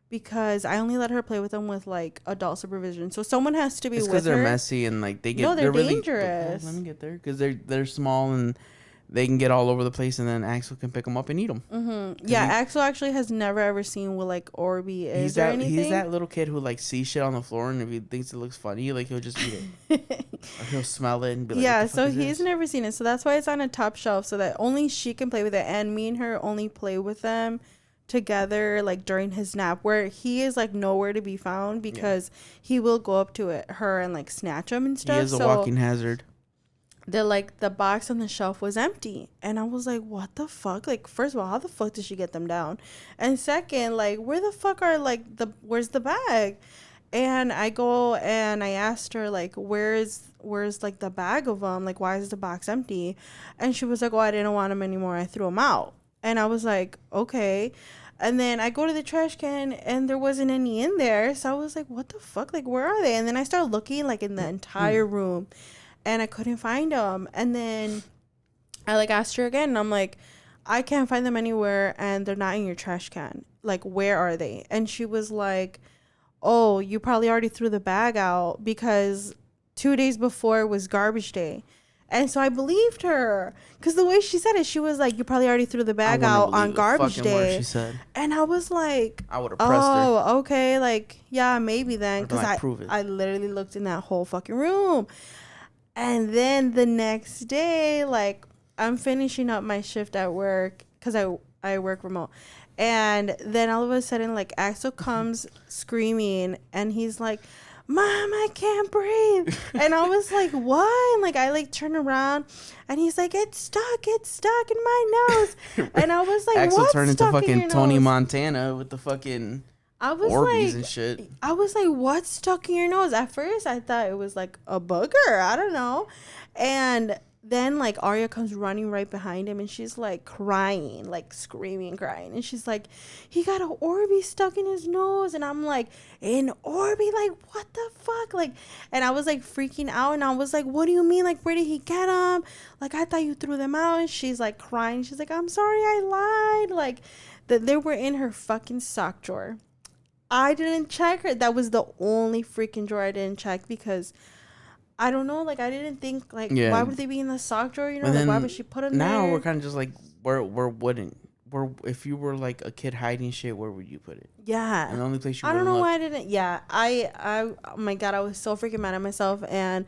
because I only let her play with them with like adult supervision. So someone has to be with her. It's because they're messy and like they get. No, they're Really, dangerous. let me get there because they're small and they can get all over the place, and then Axel can pick them up and eat them. Mm-hmm. Yeah, Axel actually has never ever seen what like Orbeez is or anything. He's that little kid who like sees shit on the floor, and if he thinks it looks funny, like he'll just eat it. Or he'll smell it and be like, yeah. So he's never seen it, so that's why it's on a top shelf, so that only she can play with it, and me and her only play with them together like during his nap, where he is like nowhere to be found because he will go up to her and like snatch him and stuff. He is a walking hazard. The box on the shelf was empty, and I was like, what the fuck? Like, first of all, how the fuck did she get them down? And second, like, where the fuck are like where's the bag? And I go and I asked her like, where's like the bag of them? Like, why is the box empty? And she was like, oh, I didn't want them anymore, I threw them out. And I was like, okay. And then I go to the trash can and there wasn't any in there, so I was like, what the fuck? Like, where are they? And then I started looking like in the entire room, and I couldn't find them. And then I like asked her again, and I'm like, I can't find them anywhere, and they're not in your trash can. Like, where are they? And she was like, oh, you probably already threw the bag out because 2 days before was garbage day. And so I believed her because the way she said it, she was like, you probably already threw the bag out on garbage day. She said. And I was like, I would have pressed her. Oh, okay. Like, yeah, maybe then. Because I literally looked in that whole fucking room. And then the next day, like, I'm finishing up my shift at work because I work remote. And then all of a sudden, like, Axel comes screaming, and he's like, Mom, I can't breathe. And I was like, what? And like, I like turn around, and he's like, it's stuck in my nose. And I was like, Axel turned into fucking Tony Montana with the fucking Orbeez like, and shit. I was like, what's stuck in your nose? At first, I thought it was like a booger. I don't know. And then like Arya comes running right behind him, and she's like crying, like screaming, crying. And she's like, he got an Orbeez stuck in his nose. And I'm like, an Orbeez? Like, what the fuck? Like, and I was like freaking out, and I was like, what do you mean? Like, where did he get them? Like, I thought you threw them out. And she's like crying. She's like, I'm sorry, I lied. Like, that they were in her fucking sock drawer. I didn't check her. That was the only freaking drawer I didn't check because I don't know. Like, I didn't think, like, why would they be in the sock drawer? You know, like, why would she put them there? Now we're kind of just like, if you were like a kid hiding shit, where would you put it? Yeah. And the only place you I don't know why I didn't. Yeah. Oh my God, I was so freaking mad at myself. And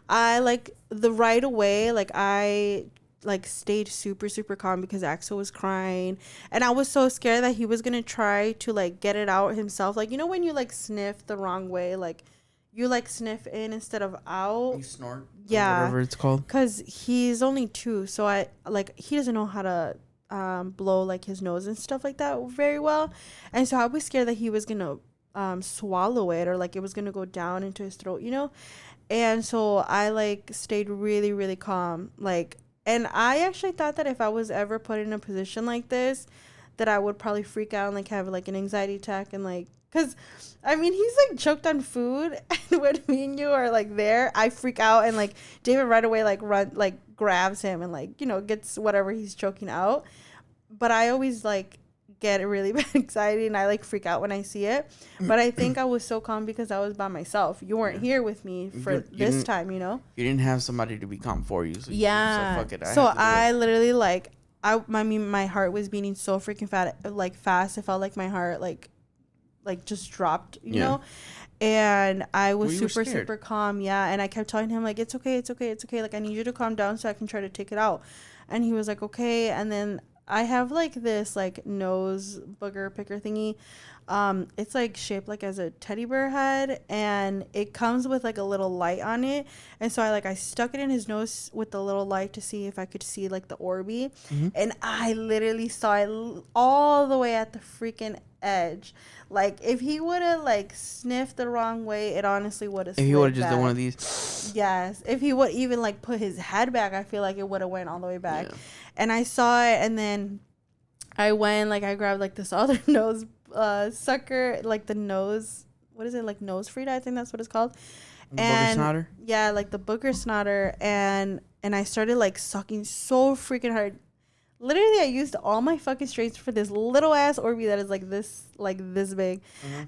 I, like, right away, like, I like stayed super super calm because Axel was crying, and I was so scared that he was gonna try to like get it out himself. Like, you know when you like sniff the wrong way, like you like sniff in instead of out. You snort. Yeah, whatever it's called. Because he's only 2, so I like he doesn't know how to blow like his nose and stuff like that very well, and so I was scared that he was gonna swallow it, or like it was gonna go down into his throat, you know. And so I like stayed really really calm, like. And I actually thought that if I was ever put in a position like this, that I would probably freak out and, like, have, like, an anxiety attack. And, like, because, I mean, he's, like, choked on food. And when me and you are, like, there, I freak out. And, like, David right away, like, grabs him and, like, you know, gets whatever he's choking out. But I always, like, get really anxiety and I like freak out when I see it. But I think I was so calm because I was by myself. You weren't here with me for this time, you know? You didn't have somebody to be calm for you. So yeah. You said, fuck it, so I literally like, I mean, my heart was beating so freaking fast. It felt like my heart like just dropped, you know? And I was super calm. Yeah. And I kept telling him like, it's okay. Like, I need you to calm down so I can try to take it out. And he was like, okay. And then I have like this like nose booger picker thingy. It's like shaped like as a teddy bear head, and it comes with like a little light on it. And so I stuck it in his nose with the little light to see if I could see like the Orby. And I literally saw it all the way at the freaking edge. Like, if he would have like sniffed the wrong way, it honestly would have. If he would have just done one of these. Yes. If he would even like put his head back, I feel like it would have went all the way back. Yeah. And I saw it, and then I went like I grabbed like this other nose sucker, like the nose. What is it, like nose Frida? I think that's what it's called. And booger snotter. Yeah, like the booger snotter, and I started like sucking so freaking hard. Literally, I used all my fucking strength for this little ass Orby that is like this big,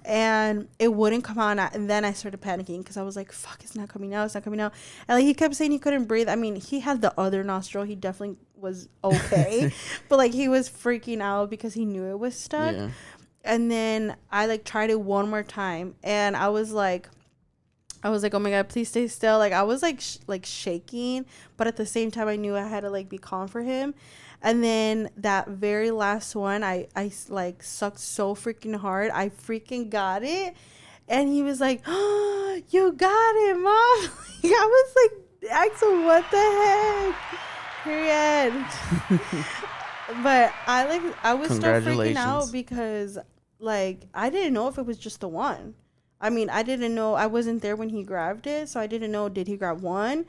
and it wouldn't come out. And then I started panicking because I was like, "Fuck, it's not coming out. And like he kept saying he couldn't breathe. I mean, he had the other nostril. He definitely was okay, but like he was freaking out because he knew it was stuck. Yeah. And then I like tried it one more time, and I was like, oh my God, please stay still. Like I was like shaking, but at the same time I knew I had to like be calm for him. And then that very last one, I like sucked so freaking hard. I freaking got it. And he was like, oh, you got it, Mom. I was like, Axel, what the heck? Period. But I was still freaking out because like I didn't know if it was just the one. I mean, I didn't know. I wasn't there when he grabbed it. So I didn't know, did he grab one?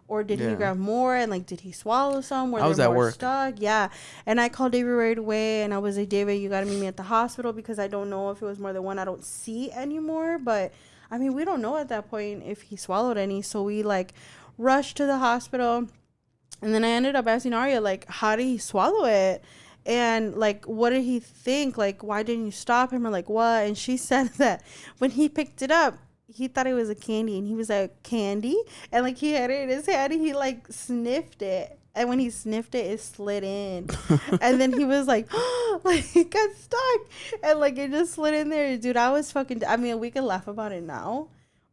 Or did he grab more? And like, did he swallow some? Were there more stuck? Yeah. And I called David right away, and I was like, David, you got to meet me at the hospital because I don't know if it was more than one. I don't see anymore. But I mean, we don't know at that point if he swallowed any. So we like rushed to the hospital. And then I ended up asking Arya, like, how did he swallow it? And like, what did he think? Like, why didn't you stop him? Or like, what? And she said that when he picked it up, he thought it was a candy, and he was like, candy? And like he had it in his hand, and he like sniffed it, and when he sniffed it, it slid in. And then he was like, oh, like it got stuck, and like it just slid in there. Dude, I was fucking, I mean, we can laugh about it now,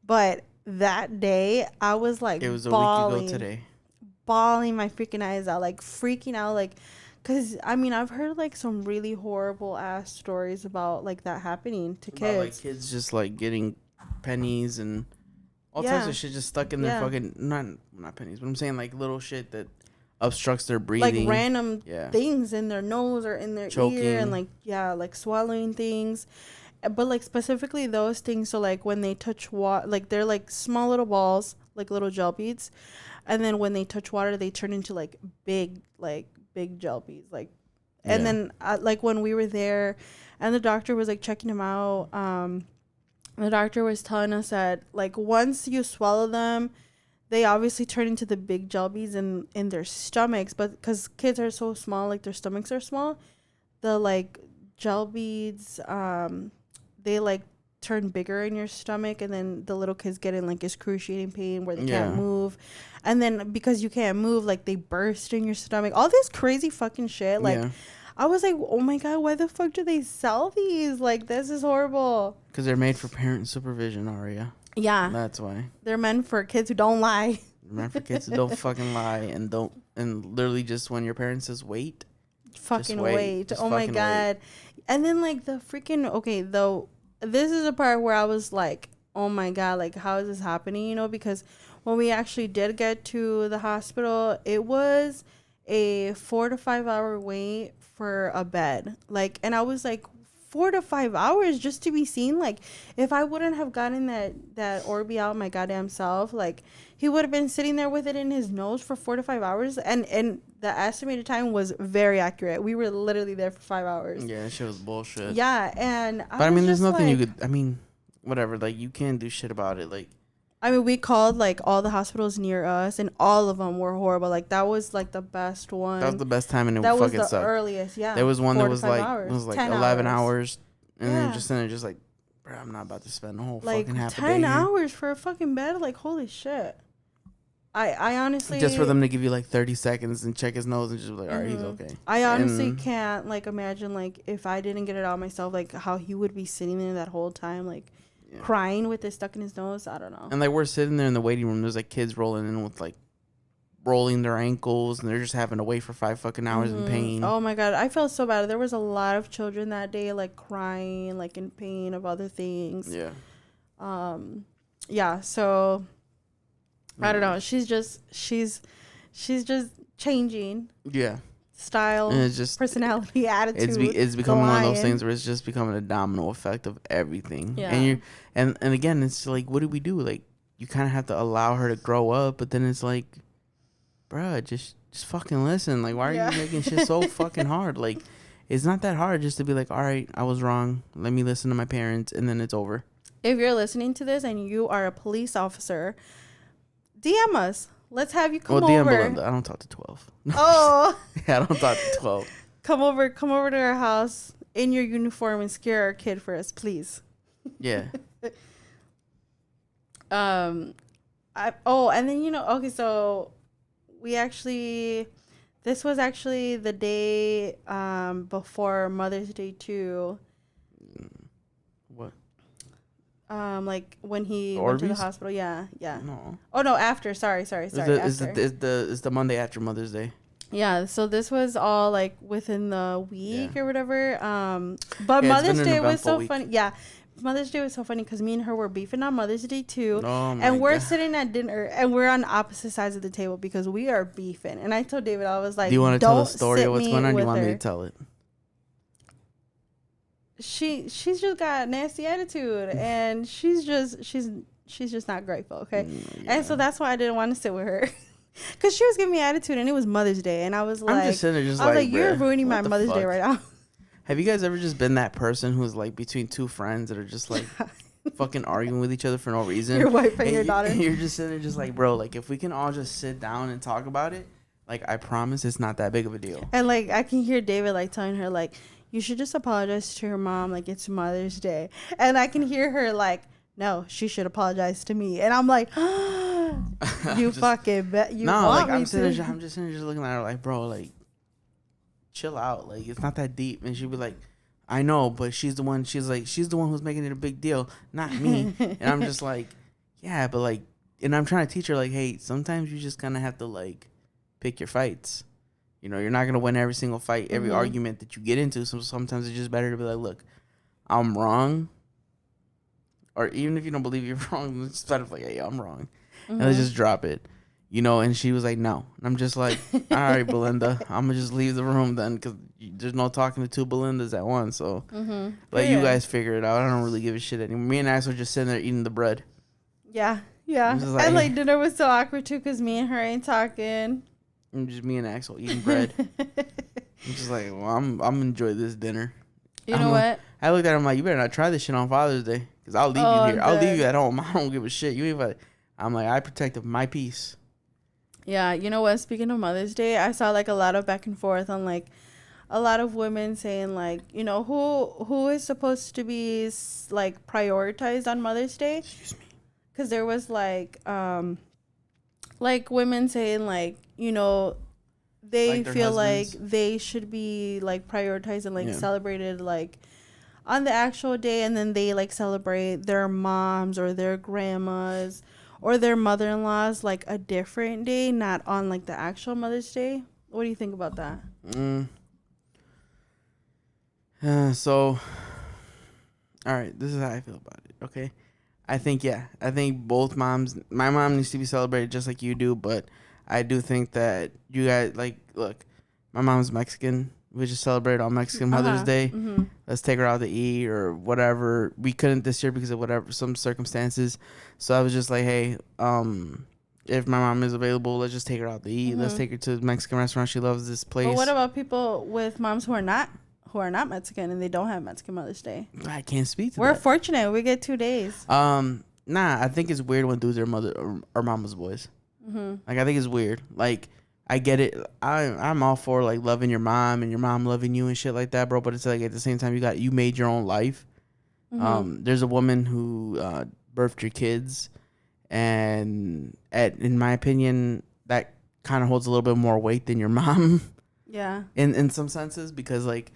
but that day I was like, it was bawling, a week ago today, bawling my freaking eyes out, like freaking out, like, because I mean, I've heard like some really horrible ass stories about like that happening to kids, like kids just like getting pennies and all types of shit just stuck in their fucking not pennies, but I'm saying like little shit that obstructs their breathing, like random things in their nose or in their choking. Ear, and like swallowing things, but like specifically those things. So like when they touch water, like they're like small little balls, like little gel beads, and then when they touch water, they turn into like big gel beads, like. And then like when we were there, and the doctor was like checking him out. The doctor was telling us that like once you swallow them, they obviously turn into the big gel beads in their stomachs, but because kids are so small, like their stomachs are small, the like gel beads they like turn bigger in your stomach, and then the little kids get in like excruciating pain where they can't move, and then because you can't move, like they burst in your stomach, all this crazy fucking shit. Like I was like, oh my God, why the fuck do they sell these? Like, this is horrible. Because they're made for parent supervision, Aria. Yeah. That's why. They're meant for kids who don't lie. They're meant for kids who don't fucking lie and literally just when your parent says wait. Fucking wait. Oh my God. Wait. And then like the freaking, okay, though, this is a part where I was like, oh my God, like how is this happening? You know, because when we actually did get to the hospital, it was a 4 to 5 hour wait for a bed, like, and I was like, 4 to 5 hours just to be seen. Like, if I wouldn't have gotten that Orby out my goddamn self, like he would have been sitting there with it in his nose for 4 to 5 hours, and the estimated time was very accurate. We were literally there for 5 hours. Yeah, that shit was bullshit. Yeah, and but I mean, there's nothing like, you could, I mean, whatever, like you can't do shit about it. Like I mean, we called like all the hospitals near us, and all of them were horrible. Like that was like the best one. That was the best time, and it that was fucking the sucked. Earliest. Yeah, there was one that was like hours, it was like 10 11 hours, and yeah. then you're just sitting there just like, bro, I'm not about to spend the whole like fucking half a day 10 here. hours for a fucking bed. Like holy shit. I honestly just for them to give you like 30 seconds and check his nose and just be like, all right, he's okay. I honestly can't like imagine like if I didn't get it out myself, like how he would be sitting there that whole time, like crying with it stuck in his nose. I don't know. And like we're sitting there in the waiting room, there's like kids rolling in with like rolling their ankles, and they're just having to wait for 5 fucking hours in pain. Oh my god, I felt so bad. There was a lot of children that day like crying, like in pain of other things. Yeah, so I don't know. She's just changing. Yeah. Style, and it's just personality, attitude. It's becoming one of those things where it's just becoming a domino effect of everything. Yeah. And you and again, it's like, what do we do? Like, you kind of have to allow her to grow up, but then it's like, bruh, just fucking listen. Like, why are you making shit so fucking hard? Like, it's not that hard just to be like, all right, I was wrong. Let me listen to my parents, and then it's over. If you're listening to this and you are a police officer, DM us. Let's have you come over. DM Belinda. I don't talk to 12. Oh. Yeah, I don't talk to 12. Come over to our house in your uniform and scare our kid for us, please. Yeah. And then okay, so this was actually the day before Mother's Day too. What? Like when he went to the hospital. Yeah. No. Oh no, after. Sorry. It's the Monday after Mother's Day. Yeah, so this was all like within the week or whatever. But Mother's Day was so funny. Yeah, Mother's Day was so funny because me and her were beefing on Mother's Day too. Oh my and we're God. sitting at dinner and we're on opposite sides of the table because we are beefing. And I told David, I was like, do you want to tell the story of what's going on? Or do you want me to tell it? She's just got nasty attitude and she's just not grateful. Okay, and so that's why I didn't want to sit with her. Because she was giving me attitude and it was Mother's Day. And I was like, I'm just sitting there I was like, you're ruining my Mother's Day right now. Have you guys ever just been that person who's like between two friends that are just like fucking arguing with each other for no reason? Your wife and your daughter. And you're just sitting there just like, bro, like if we can all just sit down and talk about it, like I promise it's not that big of a deal. And like I can hear David like telling her like, you should just apologize to her mom. Like it's Mother's Day. And I can hear her like, no, she should apologize to me. And I'm like, you fucking bet you no, want like I'm me sitting to. there, I'm just sitting there just looking at her like, bro, like chill out. Like it's not that deep. And she'd be like, I know, but she's the one who's making it a big deal, not me. And I'm just like, yeah, but like, and I'm trying to teach her like, hey, sometimes you just kind of have to like pick your fights. You know, you're not going to win every single fight, every argument that you get into. So sometimes it's just better to be like, look, I'm wrong. Or even if you don't believe you're wrong, it's better like, hey, I'm wrong. And let's just drop it. You know, and she was like, no. And I'm just like, all right, Belinda, I'm going to just leave the room then because there's no talking to two Belindas at once. So let you guys figure it out. I don't really give a shit anymore. Me and Ax were just sitting there eating the bread. Yeah. Like, and like dinner was so awkward too because me and her ain't talking. And just me and Axel eating bread. I'm just like, well, I'm enjoy this dinner. You know what? I looked at him like, you better not try this shit on Father's Day because I'll leave you here. I'll leave you at home. I don't give a shit. I'm like, I protected my peace. Yeah, you know what? Speaking of Mother's Day, I saw like a lot of back and forth on like a lot of women saying like, you know, who is supposed to be like prioritized on Mother's Day? Excuse me. Because there was like women saying like, you know, they like feel husbands. like they should be like prioritized and like celebrated like on the actual day, and then they like celebrate their moms or their grandmas or their mother-in-laws like a different day, not on like the actual Mother's Day. What do you think about that? So, all right, this is how I feel about it. Okay, I think both moms. My mom needs to be celebrated just like you do, but I do think that you guys like look. My mom's Mexican. We just celebrate on Mexican Mother's Day. Mm-hmm. Let's take her out to eat or whatever. We couldn't this year because of some circumstances. So I was just like, hey, if my mom is available, let's just take her out to eat. Let's take her to a Mexican restaurant. She loves this place. But what about people with moms who are not Mexican and they don't have Mexican Mother's Day? I can't speak to that. We're fortunate. We get 2 days. No, Nah, I think it's weird when dudes are mother or mama's boys. Like, I think it's weird. Like, I get it. I'm all for like loving your mom and your mom loving you and shit like that, bro. But it's like at the same time you made your own life. There's a woman who birthed your kids, and in my opinion, that kind of holds a little bit more weight than your mom. Yeah. In some senses, because like,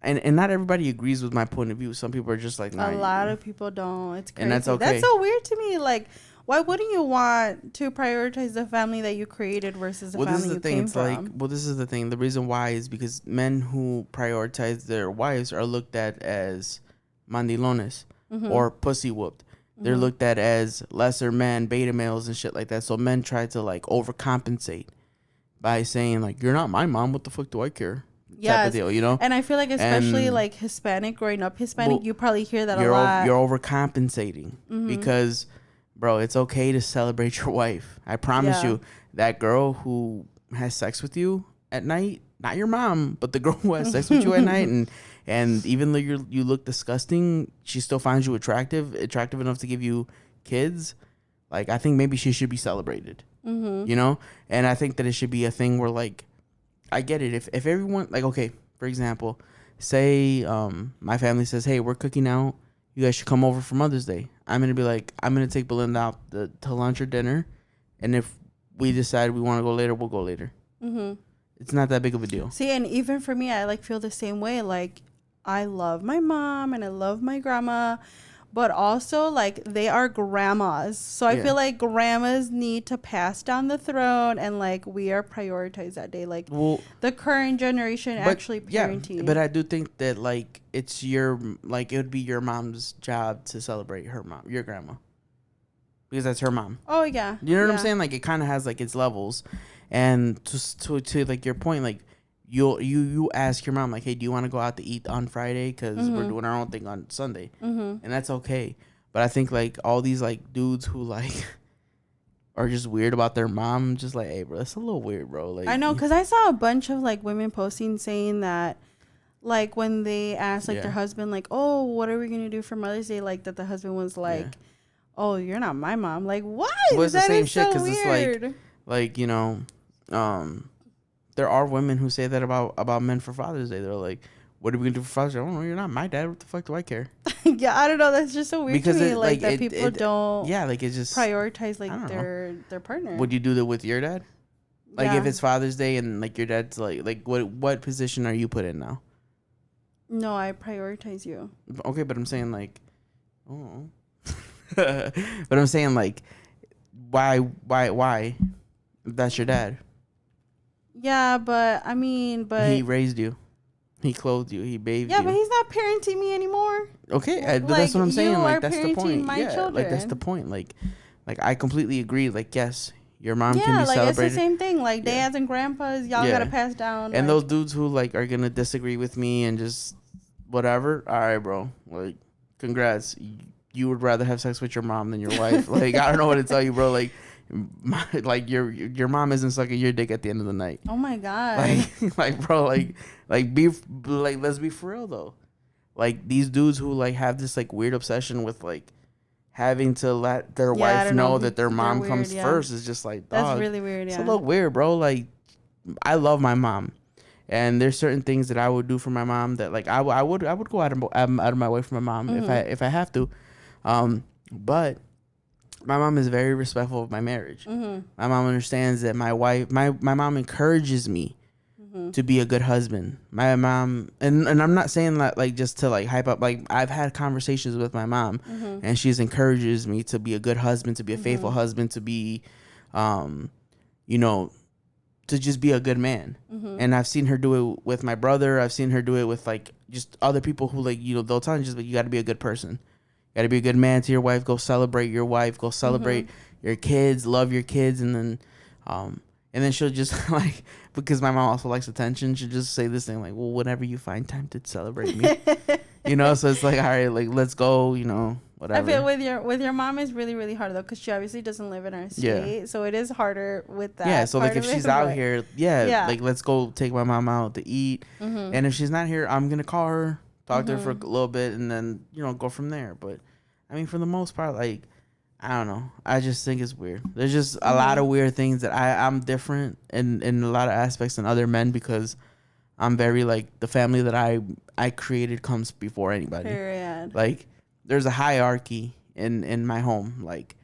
and not everybody agrees with my point of view. Some people are just like, nah, a lot of people don't. It's crazy. And that's okay. That's so weird to me. Like, why wouldn't you want to prioritize the family that you created versus the family you came from? Well, this is the thing. The reason why is because men who prioritize their wives are looked at as mandilones or pussy whooped. They're looked at as lesser men, beta males and shit like that. So men try to like overcompensate by saying like, you're not my mom. What the fuck do I care? Yeah, type of deal, you know. And I feel like especially like Hispanic, growing up Hispanic, you probably hear that a lot. You're overcompensating because, bro, it's okay to celebrate your wife. I promise you, that girl who has sex with you at night, not your mom, but the girl who has sex with you at night, and even though you look disgusting, she still finds you attractive enough to give you kids. Like, I think maybe she should be celebrated. You know, and I think that it should be a thing where like, I get it. If everyone, like, okay, for example, say my family says, hey, we're cooking out. You guys should come over for Mother's Day. I'm going to be like, I'm going to take Belinda out to lunch or dinner. And if we decide we want to go later, we'll go later. It's not that big of a deal. See, and even for me, I like feel the same way. Like, I love my mom and I love my grandma. But also, like, they are grandmas. So I feel like grandmas need to pass down the throne. And, like, we are prioritized that day. Like, the current generation actually parenting. Yeah, but I do think that, like, it's it would be your mom's job to celebrate her mom, your grandma. Because that's her mom. Oh, yeah. You know what I'm saying? Like, it kind of has, like, its levels. And to like, your point, like, you ask your mom like, hey, do you want to go out to eat on Friday because we're doing our own thing on Sunday, and that's okay. But I think like all these like dudes who like are just weird about their mom, just like, hey, bro, that's a little weird, bro. Like, I know, because I saw a bunch of like women posting saying that like when they asked like their husband like, oh, what are we gonna do for Mother's Day, like that the husband was like, oh, you're not my mom. Like, what? Well, it's that the same is shit so weird. It's like you know, there are women who say that about men for Father's Day. They're like, what are we gonna do for Father's Day? I don't know. You're not my dad. What the fuck do I care? Yeah, I don't know. That's just so weird because to me. Like that people don't. Yeah, like it's just prioritize like their partner. Would you do that with your dad? Like if it's Father's Day and like your dad's like what position are you put in now? No, I prioritize you. Okay, but I'm saying like, oh, but I'm saying like, why? That's your dad. Yeah, but I mean, he raised you, he clothed you, he bathed you. Yeah, but he's not parenting me anymore. Okay, but that's what I'm saying. Like that's the point. Yeah, like that's the point. Like I completely agree. Like yes, your mom can be celebrated. Yeah, like it's the same thing. Like dads and grandpas, y'all gotta pass down. And those dudes who like are gonna disagree with me and just whatever. All right, bro. Like, congrats. You would rather have sex with your mom than your wife. Like I don't know what to tell you, bro. Like your mom isn't sucking your dick at the end of the night. Oh my god. Like bro, let's be for real though. Like these dudes who like have this like weird obsession with like having to let their wife know that their mom comes first is just like, dog, that's really weird. It's a little weird, bro. Like I love my mom, and there's certain things that I would do for my mom that like I would go out of my way for my mom if I have to, but. My mom is very respectful of my marriage. My mom understands that my mom encourages me to be a good husband. My mom, and I'm not saying that like just to like hype up. Like I've had conversations with my mom, and she's encourages me to be a good husband, to be a faithful husband, to be, you know, to just be a good man. And I've seen her do it with my brother. I've seen her do it with like just other people who like, you know, they'll tell you just like, you got to be a good person. Got to be a good man to your wife. Go celebrate your wife. Go celebrate your kids. Love your kids, and then she'll just like, because my mom also likes attention. She'll just say this thing like, "Well, whenever you find time to celebrate me, you know." So it's like, all right, like let's go, you know, whatever. I feel with your mom is really really hard though, because she obviously doesn't live in our state, so it is harder with that. Yeah, so like if she's out here, like let's go take my mom out to eat, and if she's not here, I'm gonna call her. Talk to her for a little bit and then, you know, go from there. But, I mean, for the most part, like, I don't know. I just think it's weird. There's just a lot of weird things that I'm different in a lot of aspects than other men because I'm very like the family that I created comes before anybody. Period. Like there's a hierarchy in my home. Like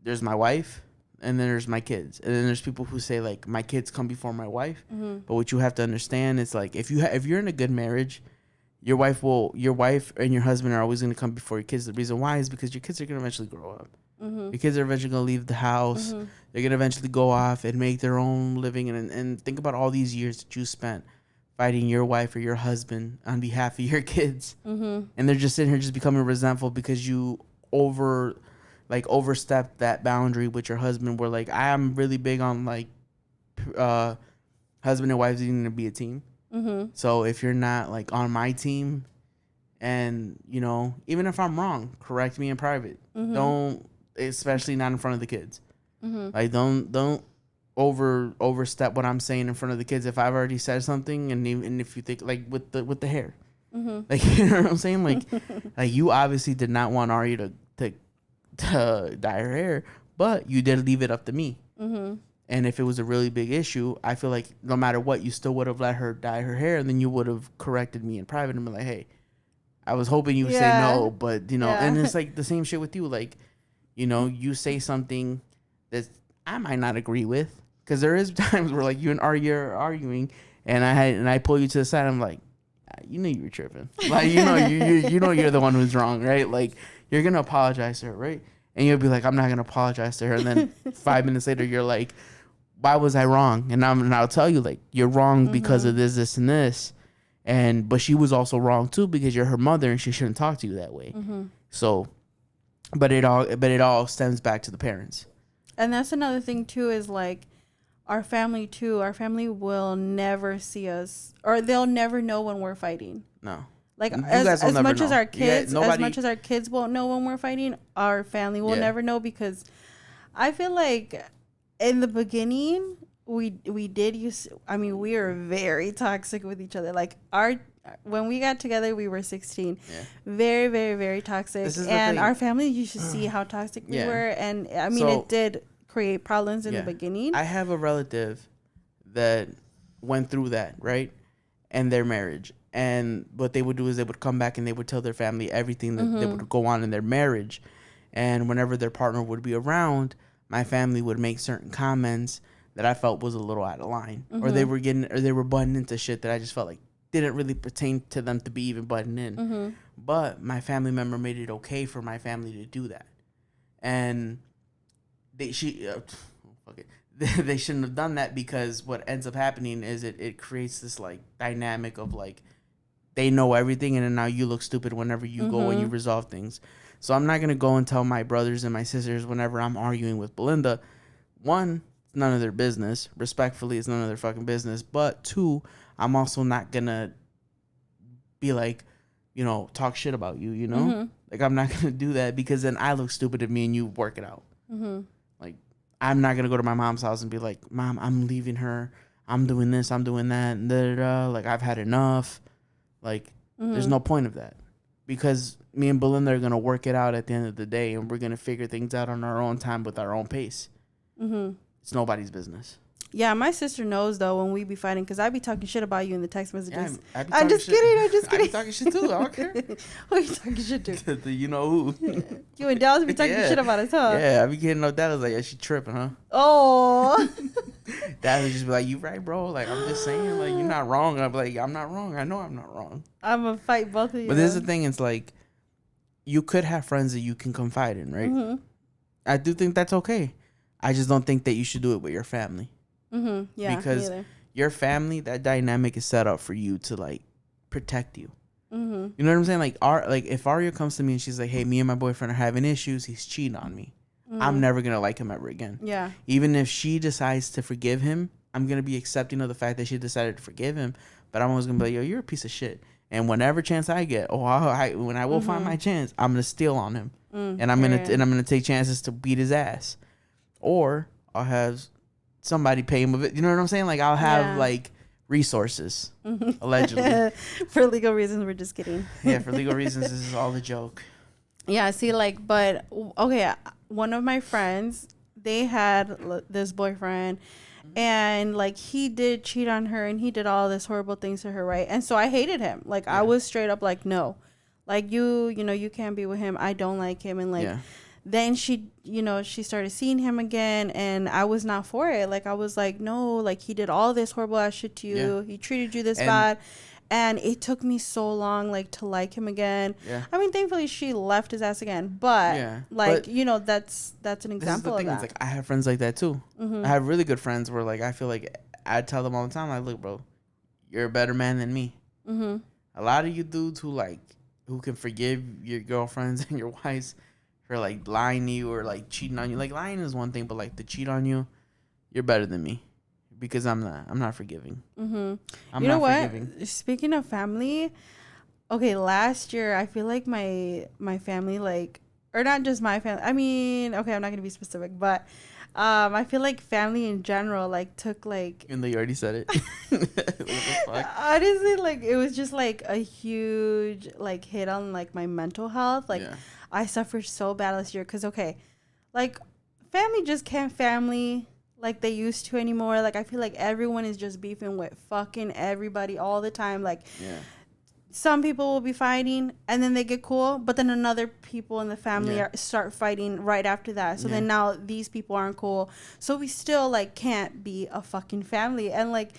there's my wife and then there's my kids. And then there's people who say like my kids come before my wife. Mm-hmm. But what you have to understand is like if you're in a good marriage, your wife and your husband are always going to come before your kids. The reason why is because your kids are going to eventually grow up. Mm-hmm. Your kids are eventually going to leave the house. Mm-hmm. They're going to eventually go off and make their own living. And think about all these years that you spent fighting your wife or your husband on behalf of your kids. Mm-hmm. And they're just sitting here just becoming resentful because you overstepped that boundary with your husband where like I am really big on like husband and wife needing to be a team. Mm-hmm. So if you're not like on my team and, you know, even if I'm wrong, correct me in private. Mm-hmm. Don't, especially not in front of the kids. Mm-hmm. Like don't overstep what I'm saying in front of the kids. If I've already said something and if you think like with the hair, mm-hmm. like, you know what I'm saying? Like, like you obviously did not want Ari to dye her hair, but you did leave it up to me. Mm-hmm. And if it was a really big issue, I feel like no matter what, you still would have let her dye her hair, and then you would have corrected me in private and been like, "Hey, I was hoping you would say no, but you know." Yeah. And it's like the same shit with you. Like, you know, you say something that I might not agree with, because there is times where like you and Ari are arguing, and I pull you to the side. I'm like, you know, you were tripping. Like, you know, you know you're the one who's wrong, right? Like, you're gonna apologize to her, right? And you'll be like, I'm not gonna apologize to her, and then 5 minutes later, you're like, why was I wrong? And I'll tell you, like, you're wrong mm-hmm. because of this, and this. But she was also wrong too because you're her mother and she shouldn't talk to you that way. Mm-hmm. So, but it all stems back to the parents. And that's another thing too, is like our family will never see us, or they'll never know when we're fighting. No. Like as much as our kids, as much as our kids won't know when we're fighting, our family will never know, because I feel like in the beginning, we were very toxic with each other. Like when we got together, we were 16. Yeah. Very, very, very toxic. And our family used to see how toxic we were. And I mean, it did create problems in the beginning. I have a relative that went through that, right? And their marriage. And what they would do is they would come back and they would tell their family everything that they would go on in their marriage. And whenever their partner would be around, my family would make certain comments that I felt was a little out of line, mm-hmm. or they were butting into shit that I just felt like didn't really pertain to them to be even butting in. Mm-hmm. But my family member made it okay for my family to do that, and they shouldn't have done that, because what ends up happening is it creates this like dynamic of like they know everything, and then now you look stupid whenever you mm-hmm. go and you resolve things. So I'm not going to go and tell my brothers and my sisters whenever I'm arguing with Belinda. One, it's none of their business. Respectfully, it's none of their fucking business. But two, I'm also not going to be like, you know, talk shit about you, you know? Mm-hmm. Like, I'm not going to do that, because then I look stupid at me and you work it out. Mm-hmm. Like, I'm not going to go to my mom's house and be like, Mom, I'm leaving her. I'm doing this. I'm doing that. And da-da-da. Like, I've had enough. Like, mm-hmm. there's no point of that. Because me and Belinda are going to work it out at the end of the day, and we're going to figure things out on our own time with our own pace. Mm-hmm. It's nobody's business. Yeah, my sister knows, though, when we be fighting, because I be talking shit about you in the text messages. Yeah, I'm just kidding. I be talking shit, too. I don't care. Who you talking shit to? You know who. You and Dallas be talking shit about us, huh? Yeah, I be getting no Dallas like, yeah, she tripping, huh? Oh. Dallas just be like, you right, bro? Like, I'm just saying, like, you're not wrong. I'm like, I'm not wrong. I know I'm not wrong. I'm going to fight both of you. But this is the thing. It's like, you could have friends that you can confide in, right? Mm-hmm. I do think that's okay. I just don't think that you should do it with your family. Mm-hmm. Yeah, because your family, that dynamic is set up for you to like protect you. Mm-hmm. You know what I'm saying? Like, if Aria comes to me and she's like, "Hey, me and my boyfriend are having issues. He's cheating on me." Mm-hmm. I'm never gonna like him ever again. Yeah. Even if she decides to forgive him, I'm gonna be accepting of the fact that she decided to forgive him. But I'm always gonna be like, "Yo, you're a piece of shit." And whenever chance I get, when I will mm-hmm. find my chance, I'm gonna steal on him, and I'm gonna take chances to beat his ass, or I'll have somebody pay him with it. You know what I'm saying? Like, I'll have like resources, mm-hmm. allegedly. For legal reasons, we're just kidding. Yeah, for legal reasons, this is all a joke. Yeah, see, like, but okay, one of my friends, they had this boyfriend, and like he did cheat on her, and he did all this horrible things to her, right? And so I hated him. Like I Yeah. was straight up like, no, like you know, you can't be with him. I don't like him, and like. Yeah. Then she, you know, she started seeing him again, and I was not for it. Like I was like, no, like he did all this horrible ass shit to you. Yeah. He treated you this And bad, and it took me so long, like, to like him again. yeah. I mean, thankfully she left his ass again, but Yeah. like, But you know, that's an this is the example of thing. It's that. like I have friends like that too. Mm-hmm. I have really good friends where like I feel like I tell them all the time, like, look, bro, you're a better man than me. Mm-hmm. A lot of you dudes who can forgive your girlfriends and your wives for like lying to you or like cheating on you. Like lying is one thing, but like to cheat on you, you're better than me because I'm not forgiving. Mm-hmm. I'm You know not what? forgiving. Speaking of family, okay, last year I feel like my family, like, or not just my family. I mean, okay, I'm not gonna be specific, but I feel like family in general like took like Even though you already said it. What the fuck? honestly, like it was just like a huge like hit on like my mental health. Like Yeah. I suffered so bad last year because okay, like family just can't family like they used to anymore. Like I feel like everyone is just beefing with fucking everybody all the time. Like Yeah. some people will be fighting and then they get cool, but then another people in the family Yeah. start fighting right after that. So then Yeah. now these people aren't cool. So we still like can't be a fucking family. And like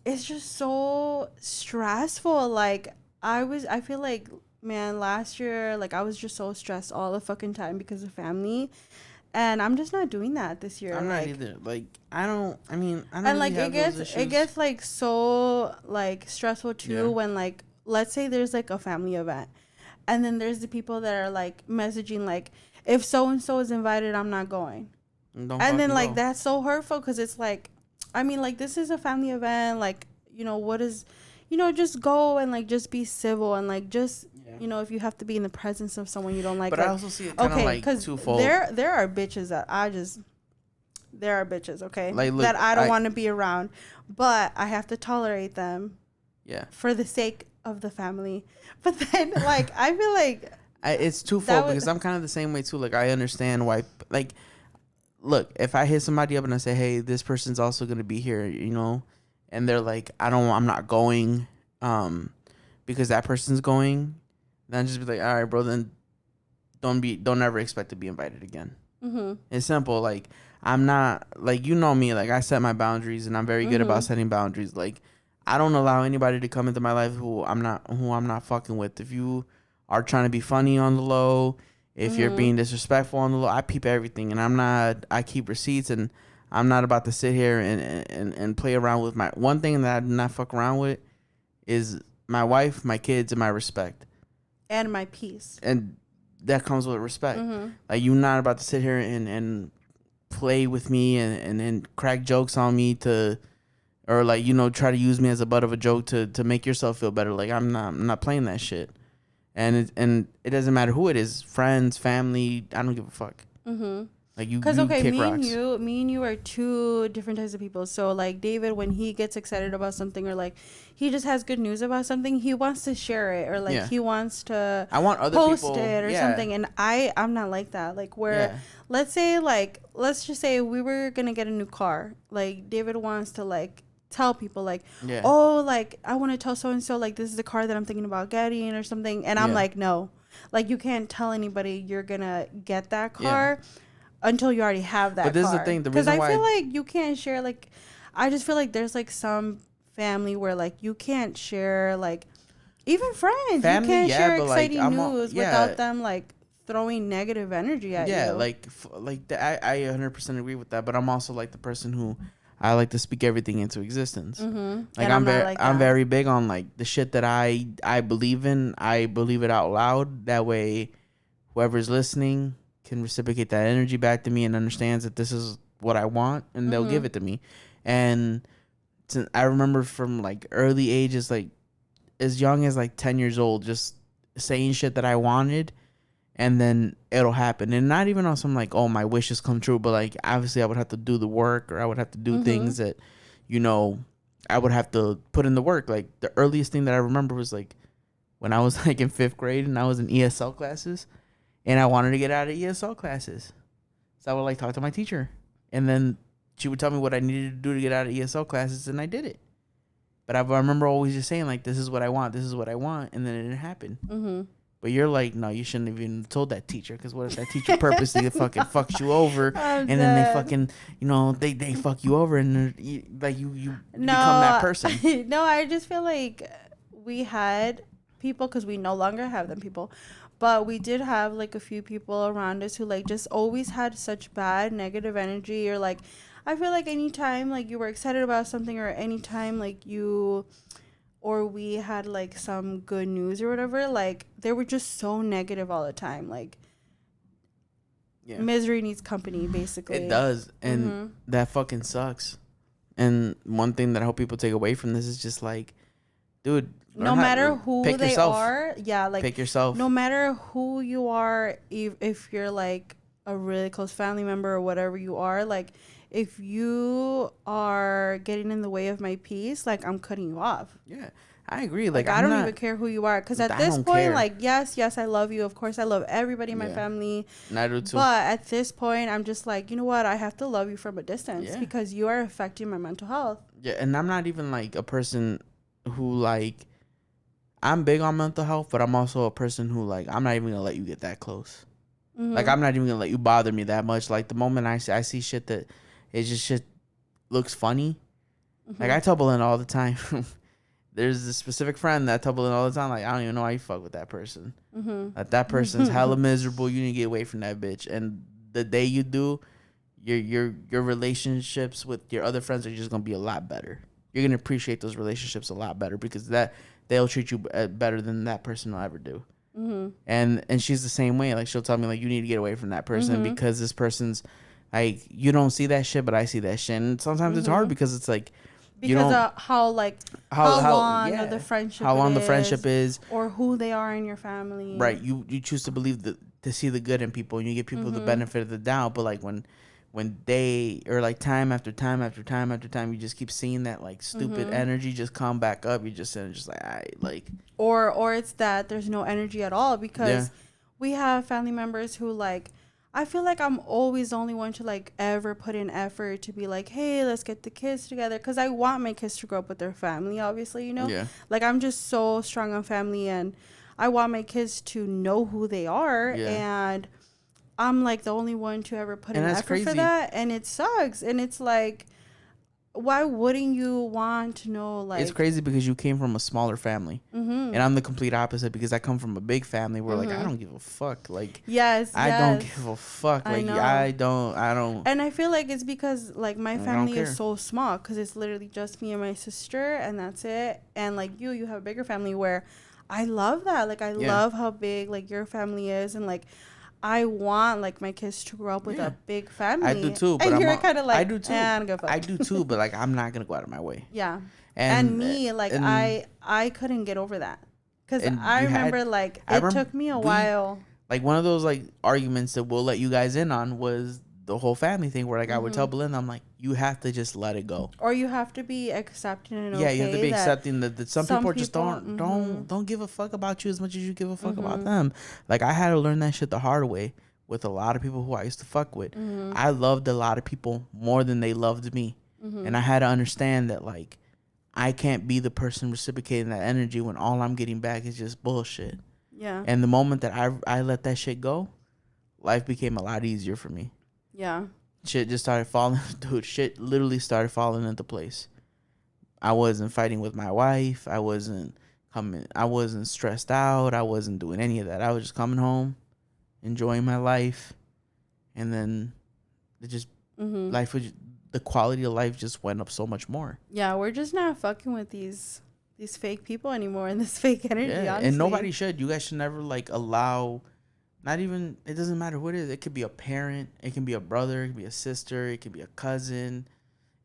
it's just so stressful. Like I feel like, man, last year like I was just so stressed all the fucking time because of family. And I'm just not doing that this year. I'm not like, either. Like I don't. I mean, I don't and really like have those issues. it gets like so like stressful too Yeah. when like let's say there's like a family event, and then there's the people that are like messaging like, if so and so is invited, I'm not going. Don't And then fucking like go. that's so hurtful because it's like, I mean, like this is a family event, like, you know, what is, you know, just go and like just be civil and like just, Yeah. you know, if you have to be in the presence of someone you don't like. But like, I also see it kind of okay, like because twofold. there are bitches that there are bitches, okay, Like, look, that I don't want to be around, but I have to tolerate them Yeah. for the sake of the family. But then, like, I feel like It's That twofold would- because I'm kind of the same way too. Like I understand why. Like, look, if I hit somebody up and I say, "Hey, this person's also gonna be here," you know, and they're like, I'm not going," because that person's going, then I just be like, "All right, bro, then don't ever expect to be invited again." mm-hmm, It's simple. Like I'm not like, you know me. Like I set my boundaries and I'm very good about setting boundaries. Like I don't allow anybody to come into my life who I'm not fucking with. If you are trying to be funny on the low, if you're being disrespectful on the low, I peep everything, and I keep receipts, and I'm not about to sit here and play around with my one thing that I do not fuck around with is my wife, my kids, and my respect. and my peace. And that comes with respect. Mm-hmm. Like you're not about to sit here and play with me and crack jokes on me or like, you know, try to use me as a butt of a joke to make yourself feel better. Like I'm not playing that shit. And it doesn't matter who it is, friends, family. I don't give a fuck. Mm-hmm. Like you Because okay, kick me rocks. and you are two different types of people. So like David, when he gets excited about something or like he just has good news about something, he wants to share it or like Yeah. he wants to I want other post people it or something. And I'm not like that. Like where Yeah. let's just say we were gonna get a new car. Like David wants to like tell people like, Yeah. oh, like I want to tell so and so like this is the car that I'm thinking about getting or something. And I'm Yeah. like, no, like you can't tell anybody you're gonna get that car until you already have that. But this is the car. thing, the Because reason I why feel like you can't share like, I just feel like there's like some family where like you can't share like, even friends, Family, you can't yeah, share but, like, exciting I'm all- news yeah. without them like throwing negative energy at you. Yeah, like I 100% agree with that, but I'm also like the person who I like to speak everything into existence. Mm-hmm. Like And I'm not very like I'm that. very big on like the shit that I believe in. I believe it out loud. That way, whoever's listening can reciprocate that energy back to me and understands that this is what I want, and they'll give it to me. And I remember from like early ages, like as young as like 10 years old, just saying shit that I wanted, and then it'll happen. And not even on some like, oh, my wishes come true, but like obviously I would have to do the work, or I would have to do things that, you know, I would have to put in the work. Like the earliest thing that I remember was like when I was like in 5th grade and I was in ESL classes, and I wanted to get out of ESL classes. So I would like talk to my teacher, and then she would tell me what I needed to do to get out of ESL classes, and I did it. But I remember always just saying, like, this is what I want, and then it didn't happen. Mm-hmm. But you're like, no, you shouldn't have even told that teacher, because what if that teacher purposely fucking fucks you over, and then they fucking, they fuck you over, and you become that person. No, I just feel like we had people, because we no longer have them people, but we did have like a few people around us who like just always had such bad negative energy, or like I feel like anytime like you were excited about something, or anytime like we had like some good news or whatever, like they were just so negative all the time. Like, yeah. Misery needs company, basically. It does, and that fucking sucks. And one thing that I hope people take away from this is just like, dude, no matter who they are, like pick yourself. No matter who you are, if you're like a really close family member or whatever you are, like if you are getting in the way of my peace, like I'm cutting you off. Yeah, I agree. Like I don't even care who you are, because at this point, like yes, I love you. Of course, I love everybody in my family. And I do too. But at this point, I'm just like, you know what? I have to love you from a distance because you are affecting my mental health. Yeah, and I'm not even like a person who like, I'm big on mental health, but I'm also a person who like, I'm not even gonna let you get that close. Mm-hmm. Like I'm not even gonna let you bother me that much. Like the moment I see shit that it's just shit looks funny. Mm-hmm. Like I tell Belinda all the time. There's a specific friend that I tell Belinda all the time. Like I don't even know how you fuck with that person. Mm-hmm. That person's hella miserable. You need to get away from that bitch. And the day you do, your relationships with your other friends are just gonna be a lot better. You're gonna appreciate those relationships a lot better, because they'll treat you better than that person will ever do. Mm-hmm. And she's the same way. Like she'll tell me like, you need to get away from that person because this person's like, you don't see that shit, but I see that shit. And sometimes it's hard because it's like, because of how long the friendship is, or who they are in your family. Right. You choose to believe to see the good in people, and you give people the benefit of the doubt. But like when they, or like time after time after time after time, you just keep seeing that like stupid energy just come back up. You just like, all right, like, or it's that there's no energy at all, because we have family members who like, I feel like I'm always the only one to like ever put in effort to be like, hey, let's get the kids together, because I want my kids to grow up with their family, obviously, like I'm just so strong on family, and I want my kids to know who they are, and I'm like the only one to ever put in effort for that, and it sucks. And it's like, why wouldn't you want to know? Like, it's crazy because you came from a smaller family, and I'm the complete opposite, because I come from a big family where like I don't give a fuck. Like I don't give a fuck. Like I don't. And I feel like it's because like my family is so small, because it's literally just me and my sister, and that's it. And like you have a bigger family, where I love that. Like I love how big like your family is, and like I want like my kids to grow up with a big family. I do too, but and you're kind of like, I do too. I do too, but like I'm not gonna go out of my way. Yeah, and me like I couldn't get over that, because I remember like it took me a while. Like one of those like arguments that we'll let you guys in on was the whole family thing, where like I would tell Belinda, I'm like, you have to just let it go, or you have to be accepting and you have to be accepting that some people just don't give a fuck about you as much as you give a fuck about them. Like I had to learn that shit the hard way with a lot of people who I used to fuck with. I loved a lot of people more than they loved me, and I had to understand that like I can't be the person reciprocating that energy when all I'm getting back is just bullshit. Yeah. And the moment that I let that shit go, life became a lot easier for me. Yeah. Shit just started falling. Dude, shit literally started falling into place. I wasn't fighting with my wife. I wasn't stressed out. I wasn't doing any of that. I was just coming home, enjoying my life. And then it just, the quality of life just went up so much more. Yeah, we're just not fucking with these fake people anymore, and this fake energy, honestly. And nobody should. You guys should never like allow... Not even, it doesn't matter who it is. It could be a parent. It can be a brother. It can be a sister. It can be a cousin.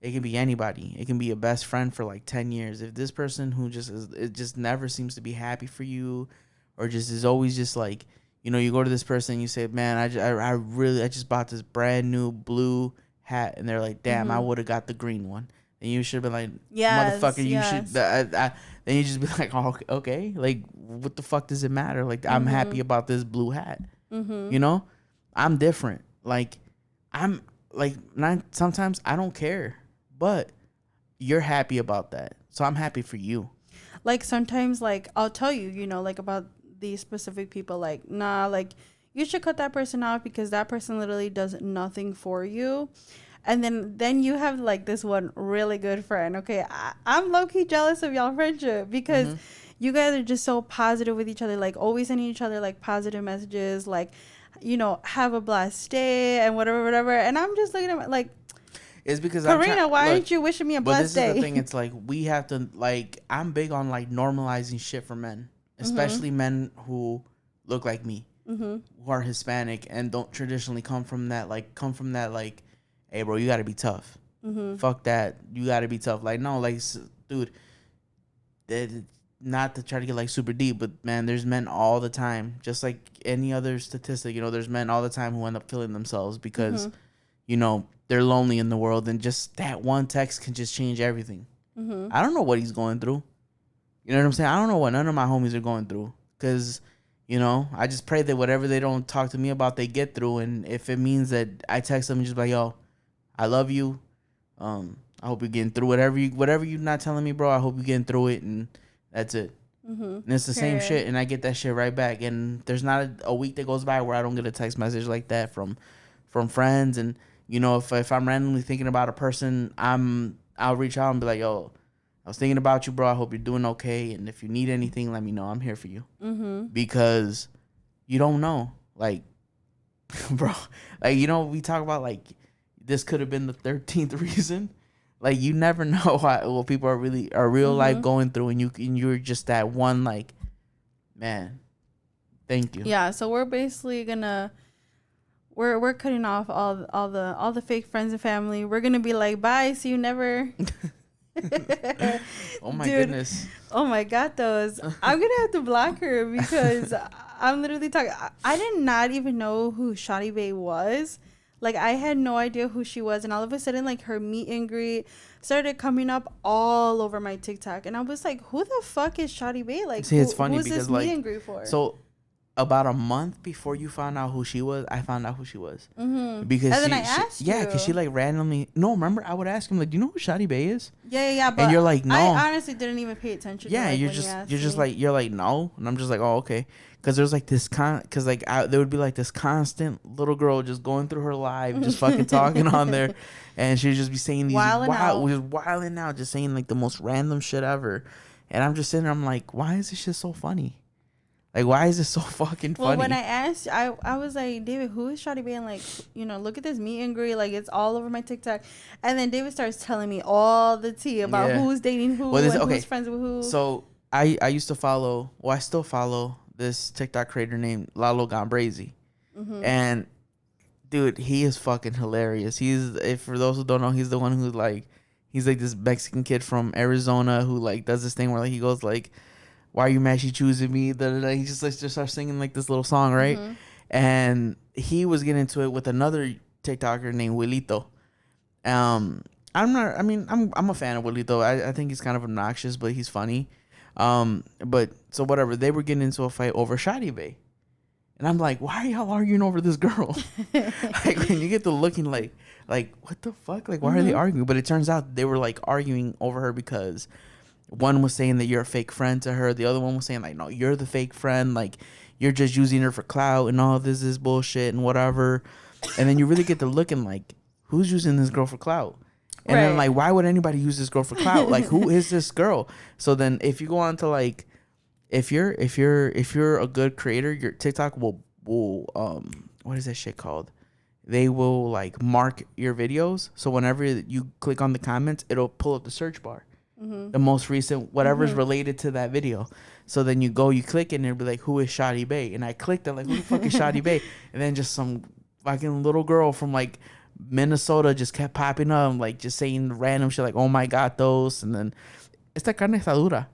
It can be anybody. It can be a best friend for like 10 years. If this person who it just never seems to be happy for you, or just is always just like, you go to this person and you say, man, I just bought this brand new blue hat. And they're like, damn, I would have got the green one. And you should have been like, motherfucker, you should. Then you just be like, oh, okay. Like, what the fuck does it matter? Like, I'm happy about this blue hat. You know, I'm different. Like, I'm like, sometimes I don't care, but you're happy about that. So I'm happy for you. Like, sometimes, like, I'll tell you, you know, like, about these specific people, like, nah, like, you should cut that person off because that person literally does nothing for you. And then you have, like, this one really good friend. Okay, I'm low-key jealous of y'all friendship because you guys are just so positive with each other, like, always sending each other, like, positive messages, like, you know, have a blessed day and whatever. And I'm just looking at, like, it's because Karina, why aren't you wishing me a blessed day? But this is the thing. It's like, we have to, like, I'm big on, like, normalizing shit for men, especially men who look like me, who are Hispanic and don't traditionally come from that, like, hey, bro, you got to be tough. Fuck that. You got to be tough. Like, no, like, dude, not to try to get, like, super deep, but, man, there's men all the time, just like any other statistic, you know, there's men all the time who end up killing themselves because, you know, they're lonely in the world, and just that one text can just change everything. I don't know what he's going through. You know what I'm saying? I don't know what none of my homies are going through because, you know, I just pray that whatever they don't talk to me about, they get through. And if it means that I text them and just be like, yo, I love you. I hope you're getting through whatever you're not telling me, bro. I hope you're getting through it, and that's it. And it's the same shit, and I get that shit right back. And there's not a week that goes by where I don't get a text message like that from friends. And, you know, if I'm randomly thinking about a person, I'll reach out and be like, yo, I was thinking about you, bro. I hope you're doing okay. And if you need anything, let me know. I'm here for you. Because you don't know. Like, bro, like, you know, we talk about, like, this could have been the 13th reason. Like, you never know what people are real life going through. And you're just that one, like, man, thank you. Yeah. So we're basically we're cutting off all the fake friends and family. We're going to be like, bye. See you never. Oh my goodness. Oh my God, those. I'm gonna have to block her because I'm literally talking. I did not even know who Shadi Bae was. Like, I had no idea who she was, and all of a sudden, like, her meet and greet started coming up all over my TikTok, and I was like, who the fuck is Shadi Bae? Like, see, it's funny who's because, this like, meet and greet for? So about a month before you found out who she was, I found out who she was. Because and then I asked you. Yeah, because she, like, randomly. No, remember, I would ask him, like, do you know who Shadi Bae is? Yeah. But and you're like, no. I honestly didn't even pay attention. Yeah, to, like, you're like, no, and I'm just like, oh, okay. Because there's, like, this because, like, there would be, like, this constant little girl just going through her live, just fucking talking on there, and she'd just be saying these wilding out, just saying, like, the most random shit ever, and I'm just sitting there, I'm like, why is this shit so funny? Like, why is this so fucking funny? Well, when I asked, I was like, David, who is Shadi Bae? And, like, you know, look at this meet and greet. Like, it's all over my TikTok. And then David starts telling me all the tea about who's dating who and who's friends with who. So I used to follow, I still follow this TikTok creator named Lalo Gambrazy. And, dude, he is fucking hilarious. For those who don't know, he's the one who's, like, he's, like, this Mexican kid from Arizona who, like, does this thing where, like, he goes, like, why are you mad she choosing me? He just, like, just starts singing, like, this little song, right? And he was getting into it with another TikToker named Wilito. I'm a fan of Wilito. I think he's kind of obnoxious, but he's funny. But so whatever, they were getting into a fight over Shadi Bae. And I'm like, why are y'all arguing over this girl? Like, when you get to looking like what the fuck? Like, why are they arguing? But it turns out they were, like, arguing over her because one was saying that you're a fake friend to her. The other one was saying, like, no, you're the fake friend. Like, you're just using her for clout and all this is bullshit and whatever. And then you really get to looking like, who's using this girl for clout? And then, like, why would anybody use this girl for clout? Like, who is this girl? So then if you go on to, like, if you're a good creator, your TikTok will what is that shit called? They will, like, mark your videos. So whenever you click on the comments, it'll pull up the search bar. The most recent, whatever's related to that video. So then you click it, and it'll be like, who is Shadi Bae? And I clicked it, like, who the fuck is Shadi Bae? And then just some fucking little girl from, like, Minnesota just kept popping up, like, just saying random shit, like, oh my God, those. And then, esta carne está dura.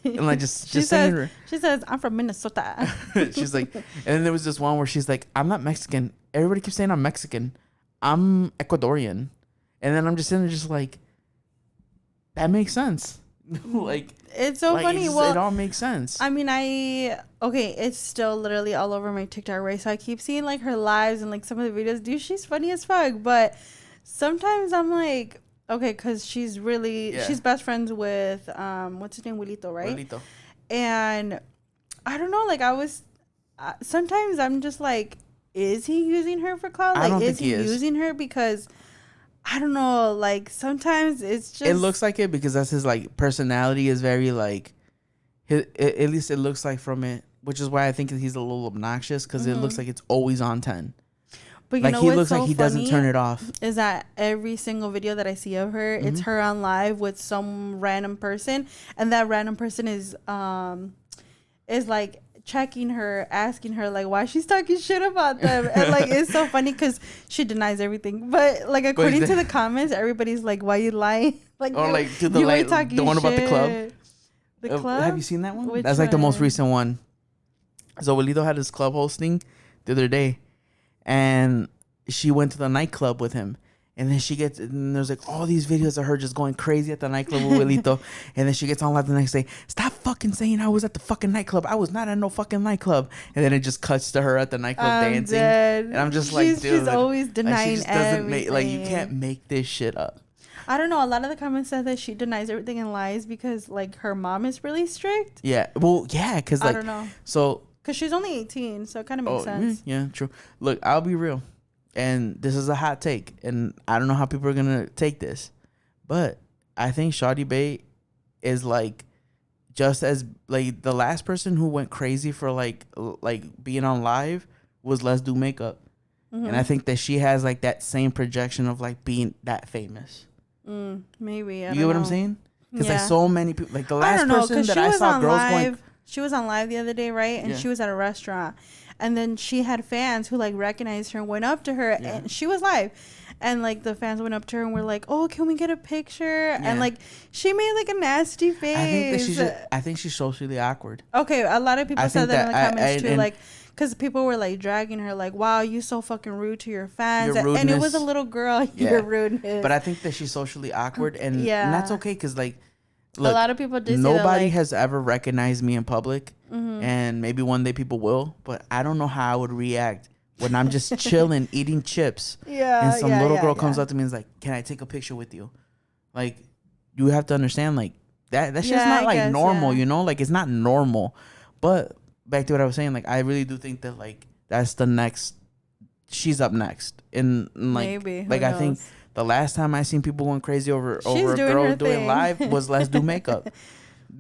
And, like, just saying her. She says, I'm from Minnesota. She's like, and then there was this one where she's like, I'm not Mexican. Everybody keeps saying I'm Mexican. I'm Ecuadorian. And then I'm just sitting there just like, that makes sense. Like, it's so funny. It all makes sense. I mean, it's still literally all over my TikTok, right? So I keep seeing like her lives and like some of the videos. Dude, she's funny as fuck. But sometimes I'm like, okay, because she's best friends with what's his name, Wilito, right? Wilito. And I don't know, like sometimes I'm just like, is he using her for clout? Like, is he using her because I don't know, like sometimes it's just, it looks like it because that's his like personality is very like at least it looks like from it, which is why I think he's a little obnoxious because it looks like it's always on 10. But you know he looks like he doesn't turn it off. Is that every single video that I see of her, it's her on live with some random person, and that random person is like checking her, asking her like why she's talking shit about them, and like it's so funny because she denies everything, but like according to the comments, everybody's like, "Why you lying?" Like, or like to the one about the club. The club. Have you seen that one? Which That's like the most recent one. So Wilito had his club hosting the other day, and she went to the nightclub with him. And then and there's like all these videos of her just going crazy at the nightclub with Wilito. And then she gets on live the next day. Stop fucking saying I was at the fucking nightclub. I was not at no fucking nightclub. And then it just cuts to her at the nightclub dancing. Dead. And I'm just like, dude. She's always denying she just everything. You can't make this shit up. I don't know. A lot of the comments said that she denies everything and lies because like her mom is really strict. Yeah. Well, yeah. Because like, I don't know. So. Because she's only 18. So it kind of makes sense. Yeah, true. Look, I'll be real. And this is a hot take, and I don't know how people are gonna take this, but I think Shawty Bae is like just as like the last person who went crazy for like being on live was Let's Do Makeup, and I think that she has like that same projection of like being that famous. Maybe you get what I'm saying? Because like so many people, like the last person that I saw girls going. She was on live the other day, right? And she was at a restaurant. And then she had fans who like recognized her and went up to her, and she was live, and like the fans went up to her and were like, "Oh, can we get a picture?" And like she made like a nasty face. I think she's socially awkward. Okay, a lot of people said that in the comments too, like because people were like dragging her, like, "Wow, you so fucking rude to your fans," and it was a little girl. Your rudeness. But I think that she's socially awkward, and that's okay because like. Look, a lot of people did. Nobody has ever recognized me in public, and maybe one day people will. But I don't know how I would react when I'm just chilling, eating chips, and some little girl comes up to me and is like, "Can I take a picture with you?" Like, you have to understand, like that's just not like normal, you know? Like it's not normal. But back to what I was saying, like I really do think that like that's the next. She's up next, and like maybe like I think. The last time I seen people going crazy over a girl doing live was Let's Do Makeup.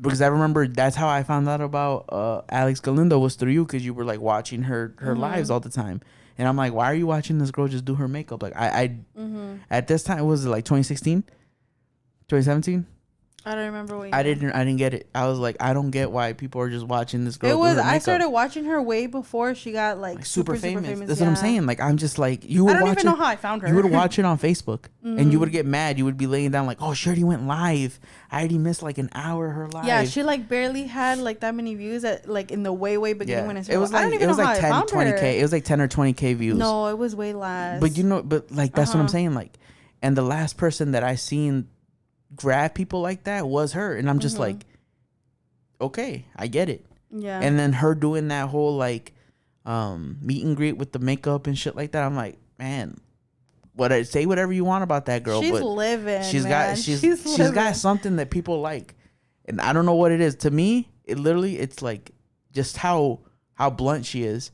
Because I remember that's how I found out about Alex Galindo was through you, because you were like watching her lives all the time. And I'm like, why are you watching this girl just do her makeup? Like I at this time, was it like 2016? 2017? I don't remember what I didn't get it. I was like, I don't get why people are just watching this girl. It was I started watching her way before she got like super famous. That's what I'm saying. Like I'm just like I don't even know how I found her. You would watch it on Facebook and you would get mad. You would be laying down like, oh, she already went live. I already missed like an hour of her live. Yeah, she like barely had like that many views at like in the way beginning when it was like it was like 10 20k. It was like 10 or 20k views. No, it was way less. But like that's what I'm saying. Like, and the last person that I seen grab people like that was her, and I'm just like, okay, I get it. Yeah. And then her doing that whole like meet and greet with the makeup and shit like that, I'm like, man, say whatever you want about that girl, she's but living. She's got something that people like, and I don't know what it is. To me, it's like just how blunt she is,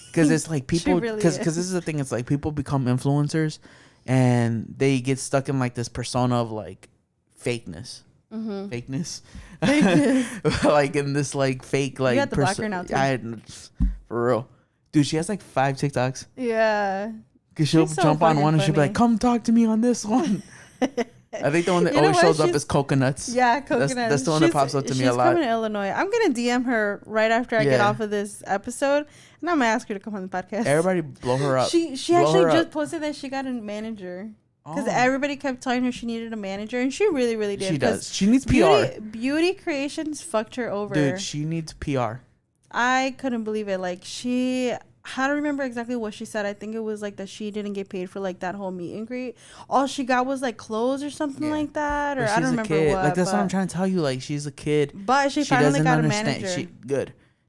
because it's like people because this is the thing. It's like people become influencers, and they get stuck in like this persona of like fakeness, like in this like fake like. You got the block her now too. For real, dude. She has like 5 TikToks. Yeah, because she'll jump on one and she'll be like, "Come talk to me on this one." I think the one that always shows up is coconuts. Yeah, coconuts. That's the one that pops up to me a lot. She's coming to Illinois. I'm gonna DM her right after I get off of this episode, and I'm gonna ask her to come on the podcast. Everybody blow her up. She actually just posted that she got a manager. Because everybody kept telling her she needed a manager, and she really, really did. She does. She needs PR. Beauty Creations fucked her over. Dude, she needs PR. I couldn't believe it. Like, I don't remember exactly what she said. I think it was like that she didn't get paid for like that whole meet and greet. All she got was like clothes or something like that, or I don't remember what. Like that's what I'm trying to tell you. Like she's a kid, but she finally got a manager.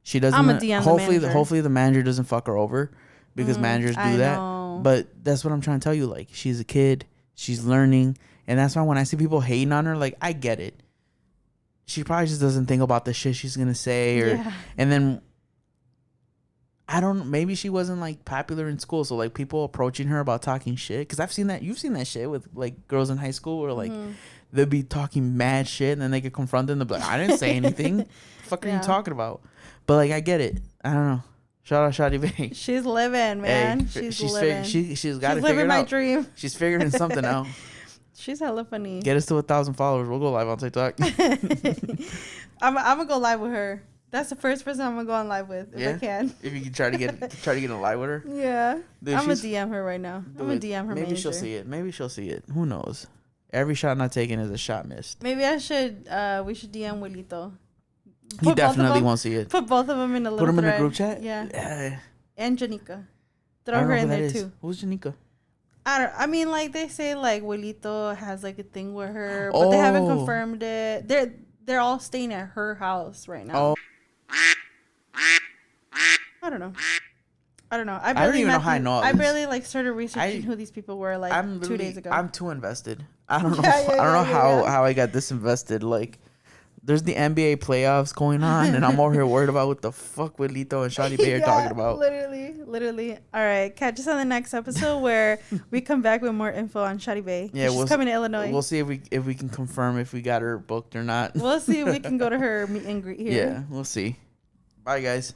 She doesn't. I'm a DM. Hopefully the manager doesn't fuck her over, because managers do that. But that's what I'm trying to tell you. Like she's a kid, she's learning, and that's why when I see people hating on her, like I get it. She probably just doesn't think about the shit she's gonna say, and then. I don't. Maybe she wasn't like popular in school, so like people approaching her about talking shit. Because I've seen that. You've seen that shit with like girls in high school, where like they'll be talking mad shit, and then they get confronted, and they'll be like, "I didn't say anything. What the fuck are you talking about?" But like, I get it. I don't know. Shout out Shadi Bae. She's living, man. Hey, she's living. She's got to figure it out. My dream. She's figuring something out. She's hella funny. Get us to 1,000 followers. We'll go live on TikTok. I'm gonna go live with her. That's the first person I'm gonna go on live with if I can. If you can try to get in live with her. Yeah. Dude, I'm gonna DM her right now. I'm gonna DM her. Maybe she'll see it. Maybe she'll see it. Who knows? Every shot not taken is a shot missed. Maybe I should. We should DM Wilito. He definitely won't see it. Put both of them in a little. Put them thread. in a group chat. Yeah. And Janika. Throw her in there too. Who's Janika? I mean, like they say, like Wilito has like a thing with her, but they haven't confirmed it. They're all staying at her house right now. Oh. I don't know. I don't even know how I know. I barely like started researching who these people were like 2 days ago. I'm too invested. I don't know. I don't know how I got this invested. Like, there's the NBA playoffs going on, and I'm over here worried about what the fuck Wilito and Shadi Bae are talking about. Literally. All right, catch us on the next episode where we come back with more info on Shadi Bae. Yeah, she's coming to Illinois. We'll see if we can confirm if we got her booked or not. We'll see if we can go to her meet and greet here. Yeah, we'll see. Bye, guys.